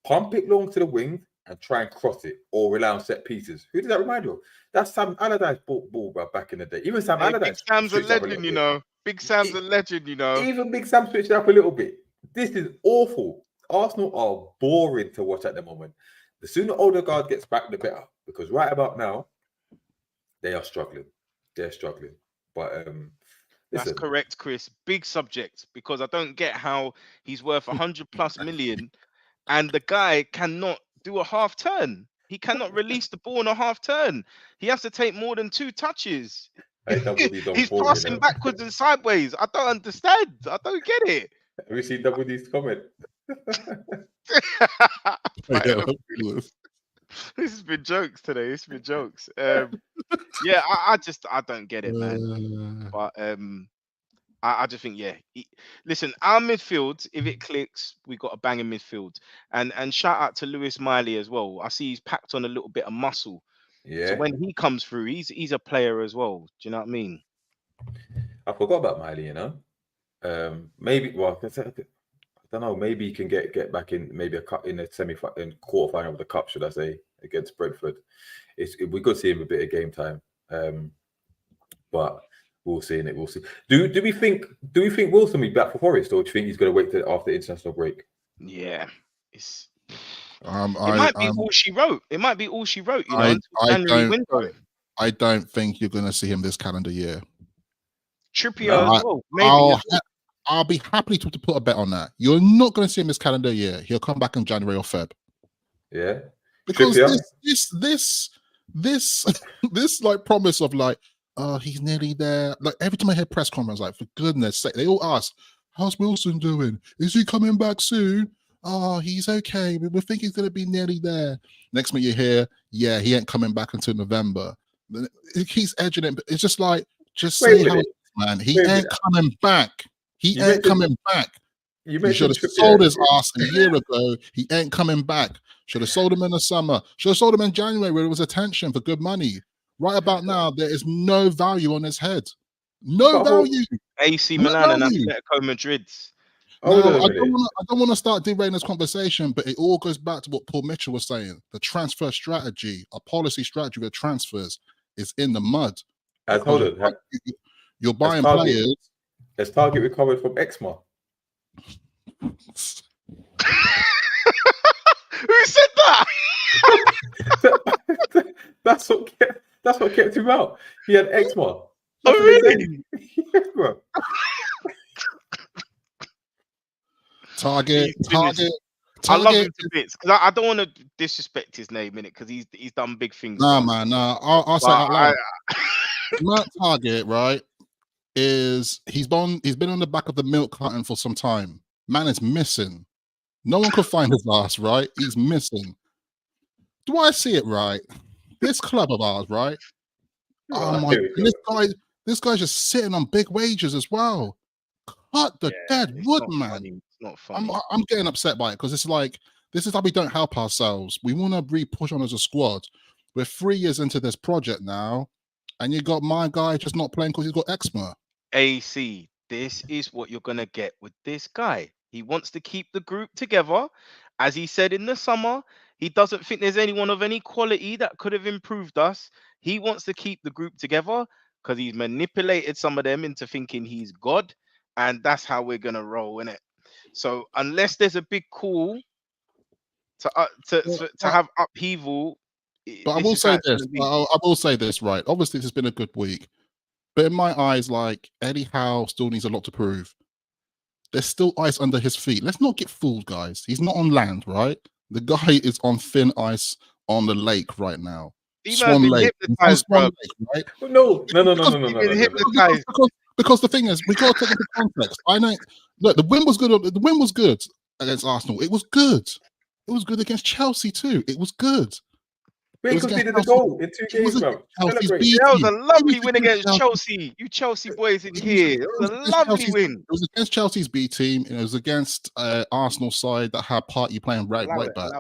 pump it long to the wing and try and cross it or rely on set pieces. Who does that remind you of? That's Sam Allardyce ball, bro, back in the day. Even Sam Allardyce. Big Sam's a legend, you know. Big Sam's a legend, you know. Even Big Sam switched it up a little bit. This is awful. Arsenal are boring to watch at the moment. The sooner Odegaard gets back, the better. Because right about now, they are struggling. They're struggling. But that's correct, Chris. Big subject. Because I don't get how he's worth 100+ million and the guy cannot do a half turn. He cannot release the ball in a half turn. He has to take more than 2 touches. He's passing backwards and sideways. I don't understand. I don't get it. Have you seen Double D's comment? This has been jokes today. It's been jokes. Yeah, I don't get it, man. But I just think, listen, our midfield, if it clicks, we've got a banging midfield. And shout out to Lewis Miley as well. I see he's packed on a little bit of muscle. Yeah. So when he comes through, he's a player as well. Do you know what I mean? I forgot about Miley, you know. Maybe well, I don't know. Maybe he can get back in maybe a cup in the in quarter final of the cup, should I say, against Brentford. We could see him a bit of game time. But we'll see in it. We'll see. Do we think Wilson will be back for Forest, or do you think he's going to wait till after the international break? Yeah, it's. I, It might be all she wrote. It might be all she wrote. You know, I, until I January don't, window. I don't think you're going to see him this calendar year. Trippier No. as well. Maybe. I'll be happy to put a bet on that. You're not going to see him this calendar year. He'll come back in January or Feb. Yeah, Because Trippier? this like promise of like, oh, he's nearly there. Like every time I hear press conference, like for goodness sake, they all ask, "How's Wilson doing? Is he coming back soon? Oh, he's okay. We think he's going to be nearly there." Next minute you hear, "Yeah, he ain't coming back until November." He's edging it, but it's just like, just say how it is, man. He ain't coming back. He ain't coming back. You should have sold his ass a year ago. He ain't coming back. Should have sold him in the summer. Should have sold him in January where there was attention for good money. Right about now, there is no value on his head. No value. AC Milan and Atletico Madrid's. No, I don't want to start derailing this conversation, but it all goes back to what Paul Mitchell was saying. The transfer strategy, a policy strategy with transfers is in the mud. You're buying players. Has Target recovered from eczema? Who said that? That's what kept him out. He had eczema. Oh, really? Yeah, bro. Target. I love him to bits because I don't want to disrespect his name in it because he's done big things. Nah, man, nah. I'll say that loud. Matt Target, right? He's been on the back of the milk carton for some time. Man is missing. No one could find his ass, right? He's missing. Do I see it right? This club of ours, right? Oh my! This guy's just sitting on big wages as well. Cut the dead wood, man. Funny. It's not funny. I'm getting upset by it because it's like this is how we don't help ourselves. We want to re-push on as a squad. We're 3 years into this project now, and you got my guy just not playing because he's got eczema. AC, this is what you're gonna get with this guy. He wants to keep the group together. As he said in the summer, he doesn't think there's anyone of any quality that could have improved us. He wants to keep the group together because he's manipulated some of them into thinking he's God, and that's how we're gonna roll, innit? So unless there's a big call to have upheaval, but I will say this. I will say this, right? Obviously, this has been a good week. But in my eyes, like Eddie Howe still needs a lot to prove. There's still ice under his feet. Let's not get fooled, guys. He's not on land, right? The guy is on thin ice on the lake right now. Swan Lake. Swan Lake, right? No. Because the thing is, we got to take into context. I know. Look, the win was good. The win was good against Arsenal. It was good. It was good against Chelsea too. It was good. They conceded the goal in 2 games, bro. That was a lovely win against Chelsea. You Chelsea boys in here. It was a lovely win. It was against Chelsea's B team. And it was against Arsenal side that had Partey playing right back.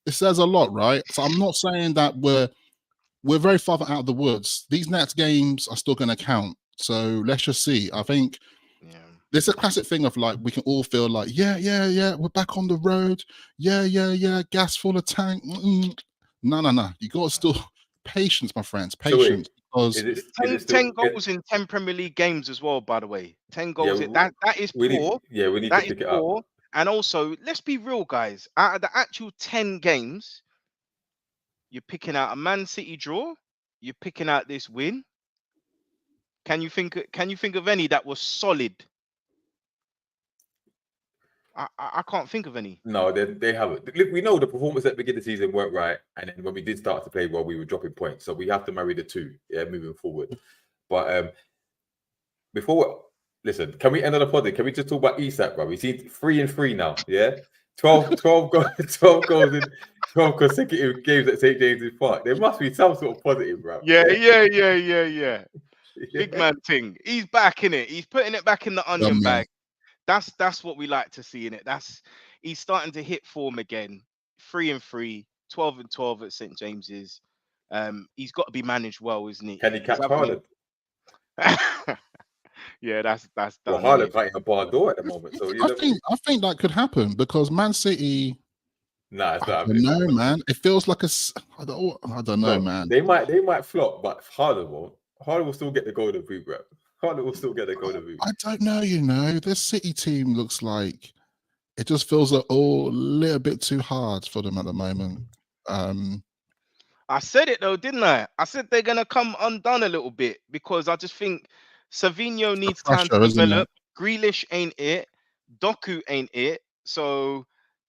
It says a lot, right? So I'm not saying that we're very far out of the woods. These next games are still going to count. So let's just see. I think there's a classic thing of like we can all feel like yeah, we're back on the road. Yeah, gas full of tank. No. You got to still patience, my friends. Patience. Because 10 goals in 10 Premier League games as well, by the way. 10 goals. That is poor. We need to pick it up. And also, let's be real, guys. Out of the actual 10 games, you're picking out a Man City draw. You're picking out this win. Can you think of any that was solid? I can't think of any. No, they haven't. Look, we know the performance at the beginning of the season weren't right, and then when we did start to play well, we were dropping points. So we have to marry the two, moving forward. But listen, can we end on a positive? Can we just talk about Isak, bro? We see 3-3 now, yeah. 12 goals in 12 consecutive games at St. James's Park. There must be some sort of positive, bro. Yeah. Big man thing. He's back in it. He's putting it back in the onion bag. That's what we like to see in it. He's starting to hit form again. 3-3, 12-12 at St. James's. He's got to be managed well, isn't he? Can he catch Haaland? Yeah, that's Well, done. Haaland can't even bar a door at the moment. So I think that could happen because Man City. Nah, it's I not don't know, happening. man. It feels like I don't know, man. They might flop, but Haaland won't. Haaland will still get the golden boot, bro. Haaland will still get the golden boot. I don't know, this City team looks like it just feels a little bit too hard for them at the moment. I said it though, didn't I? I said they're gonna come undone a little bit because I just think Savinho needs time to develop. Grealish ain't it. Doku ain't it. So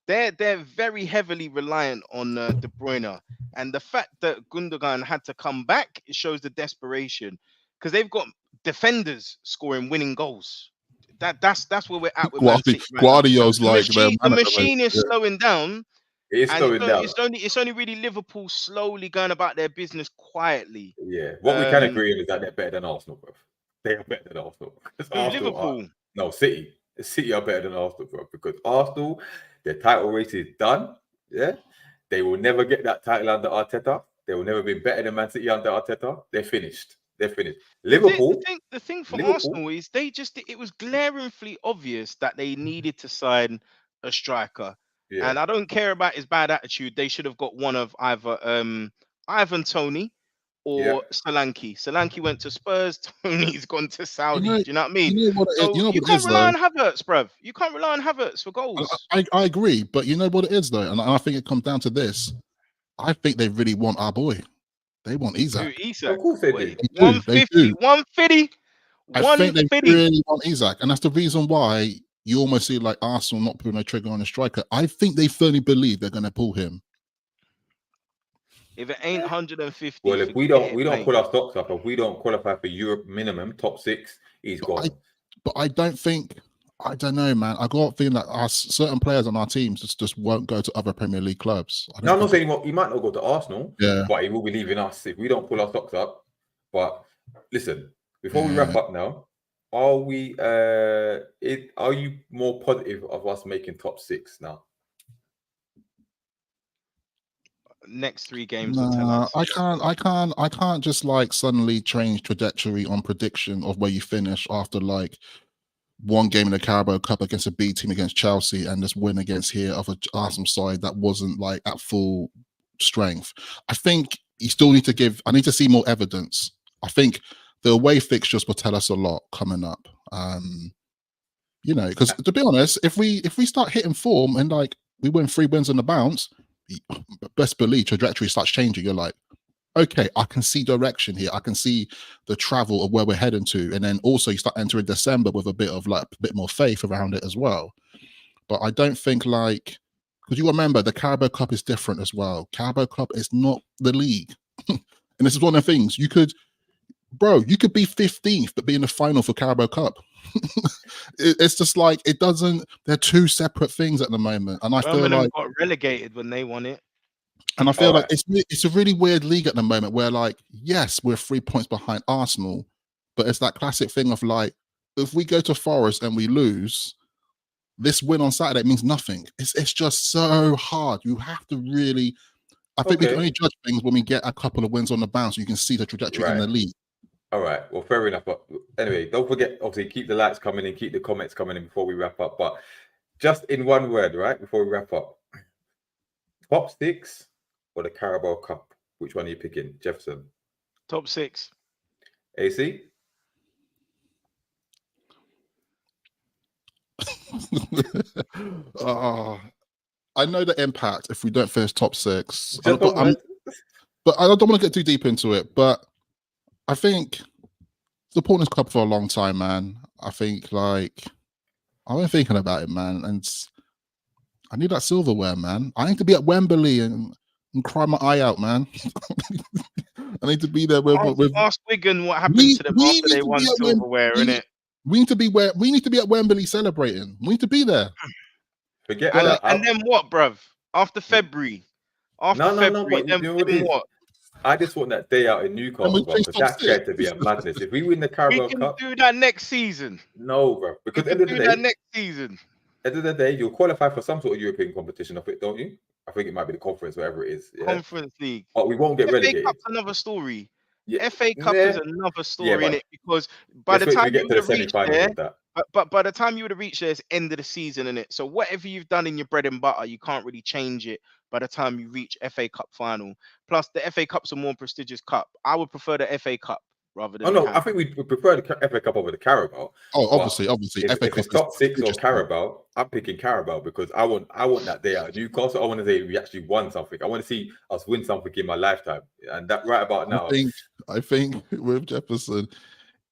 they're very heavily reliant on De Bruyne, and the fact that Gundogan had to come back, it shows the desperation because they've got defenders scoring winning goals. That's where we're at with Man City right Guardiola's now. like the machine is slowing down. It is slowing down. It's only really Liverpool slowly going about their business quietly. Yeah, what we can agree on is that they're better than Arsenal, bro. They are better than Arsenal. Liverpool. No, City. City are better than Arsenal, bro. Because Arsenal, their title race is done. Yeah, they will never get that title under Arteta. They will never be better than Man City under Arteta. They're finished. Liverpool. The thing for Arsenal is it was glaringly obvious that they needed to sign a striker. Yeah. And I don't care about his bad attitude. They should have got one of either Ivan Toney or Solanke. Solanke went to Spurs. Tony's gone to Saudi. Do you know what I mean? You can't rely on Havertz, bruv. You can't rely on Havertz for goals. I agree, but you know what it is though, and I think it comes down to this. I think they really want our boy. They want Isak. Of course they do. 150. I think they really want Isak, and that's the reason why you almost see like Arsenal not putting a trigger on a striker. I think they firmly believe they're going to pull him. If it ain't 150, well, if we don't pull our stocks up, if we don't qualify for Europe minimum top 6, he's gone. But I don't know, man. I got a feeling that certain players on our teams just won't go to other Premier League clubs. I'm not saying he might not go to Arsenal, but he will be leaving us if we don't pull our stocks up. But listen, before we wrap up now, are you more positive of us making top 6 now? Next 3 games. Nah, I can't just like suddenly change trajectory on prediction of where you finish after like one game in the Carabao Cup against a B team against Chelsea and this win against here of an Arsenal side that wasn't like at full strength. I think you still need to I need to see more evidence. I think the away fixtures will tell us a lot coming up. Because to be honest, if we start hitting form and like we win 3 wins on the bounce, best believe trajectory starts changing. You're like, okay, I can see direction here. I can see the travel of where we're heading to. And then also you start entering December with a bit more faith around it as well. But I don't think because you remember the Carabao Cup is different as well. Carabao Cup is not the league. And this is one of the things you could be 15th, but be in the final for Carabao Cup. It's just like, they're 2 separate things at the moment. And I feel like got relegated when they won it. And I feel like it's a really weird league at the moment where, like, yes, we're 3 points behind Arsenal, but it's that classic thing of like, if we go to Forest and we lose, this win on Saturday means nothing. It's just so hard. You have to really. I think we can only judge things when we get a couple of wins on the bounce. So you can see the trajectory in the league. All right. Well, fair enough. But anyway, don't forget, obviously, keep the likes coming in, keep the comments coming in before we wrap up. But just in one word, right, before we wrap up, top 6. Or the Carabao Cup? Which one are you picking, Jefferson? Top 6. AC? I know the impact if we don't finish top 6. But I don't want to get too deep into it. But I think supporting this club for a long time, man. I think I've been thinking about it, man. And I need that silverware, man. I need to be at Wembley and cry my eye out, man. I need to be there with ask Wigan what happened to them after they won silverware, innit? We need to be at Wembley celebrating. We need to be there. And then what, bruv? After February. Then what? I just want that day out in Newcastle, bro, because that's going to be a madness. If we win the Carabao Cup, we can do that next season. No, bro, because we can do that next season. end of the day, you'll qualify for some sort of European competition of it, don't you? I think it might be the conference, whatever it is. Yeah? Conference League. But we won't get FA relegated. Cup's another story. Yeah. FA Cup is another story in it, because by the time you would have reached there, but by the time you would have reached there, it's end of the season in it. So whatever you've done in your bread and butter, you can't really change it by the time you reach FA Cup final. Plus, the FA Cup's a more prestigious cup. I would prefer the FA Cup rather than. Oh no, I think we prefer the FA Cup over the Carabao. Oh, obviously. If it's top 6 or Carabao, I'm picking Carabao because I want that day at Newcastle. I want to say we actually won something. I want to see us win something in my lifetime, and that right about now. I think with Jefferson,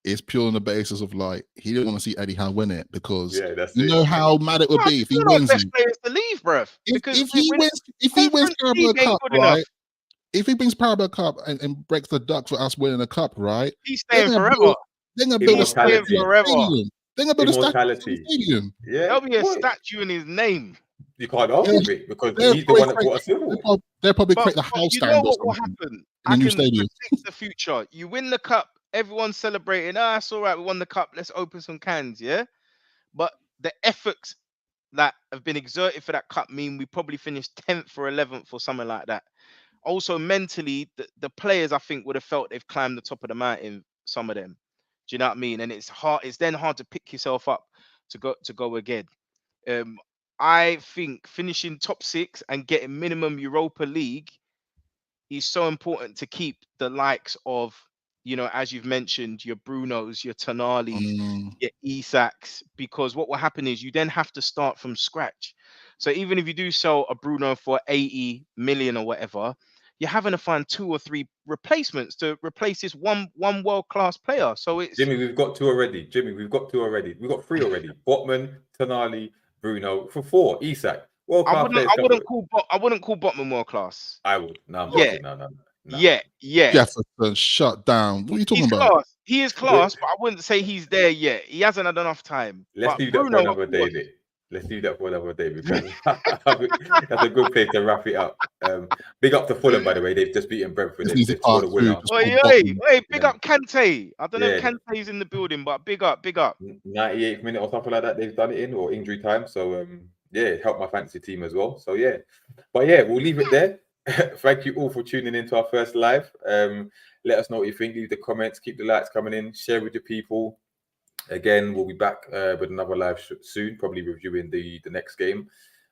it's pure on the basis of like he didn't want to see Eddie Howe win it because you know how mad it would be if he wins. Best players to leave, bruv. If he wins Carabao Cup, right? If he brings Carabao Cup and breaks the duck for us winning a cup, right? He's staying forever. They're gonna build a stadium. They're gonna build a stadium. Yeah, there'll be a statue in his name. You can't argue it because he's the one that brought us silver. They'll probably create the house stand or what something. Happen. In the new stadium. Predict the future. You win the cup, everyone's celebrating. Ah, it's all right. We won the cup. Let's open some cans, yeah. But the efforts that have been exerted for that cup mean we probably finished 10th or 11th or something like that. Also, mentally, the players I think would have felt they've climbed the top of the mountain. Some of them, do you know what I mean? And it's hard. It's then hard to pick yourself up to go again. I think finishing top 6 and getting minimum Europa League is so important to keep the likes of, you know, as you've mentioned, your Brunos, your Tonali, your Isaks, because what will happen is you then have to start from scratch. So even if you do sell a Bruno for 80 million or whatever, you're having to find 2 or 3 replacements to replace this one world-class player. So it's Jimmy, we've got 2 already. We've got 3 already. Botman, Tonali, Bruno for 4. Isak. I wouldn't call Botman world class. I would. No. Yeah. Jefferson, shut down. What are you talking about? Class. He is class, but I wouldn't say he's there yet. He hasn't had enough time. Let's leave that for another day, mate. Let's leave that for another day because that's a good place to wrap it up. Big up to Fulham, by the way. They've just beaten Brentford. They scored a winner. Big up Kante. I don't know if Kante's in the building, but big up. 98th minute or something like that. They've done it in or injury time. So it helped my fantasy team as well. So we'll leave it there. Thank you all for tuning into our first live. Let us know what you think. Leave the comments. Keep the likes coming in. Share with your people. Again, we'll be back with another live soon, probably reviewing the next game.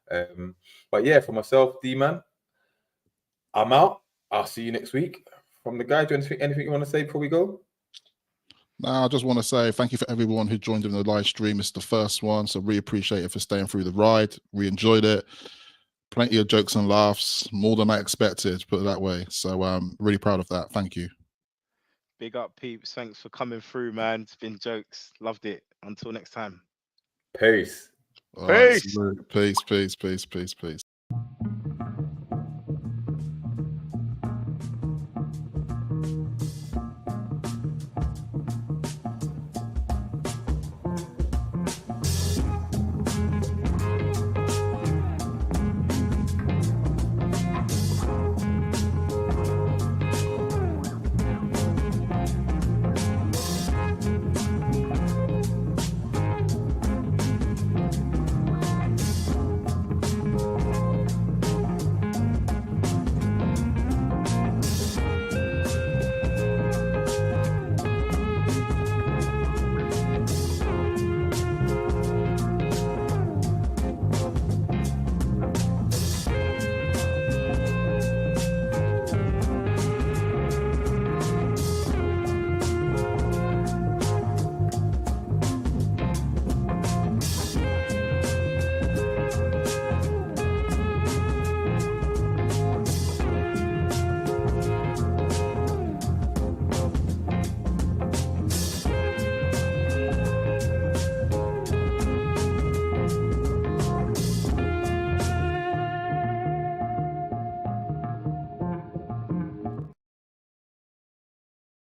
For myself, D-Man, I'm out. I'll see you next week. From the guy, do you anything you want to say before we go? No, I just want to say thank you for everyone who joined in the live stream. It's the first one, so really appreciate it for staying through the ride. We enjoyed it. Plenty of jokes and laughs, more than I expected, put it that way. So I'm really proud of that. Thank you. Big up, peeps. Thanks for coming through, man. It's been jokes. Loved it. Until next time. Peace. Peace. Peace.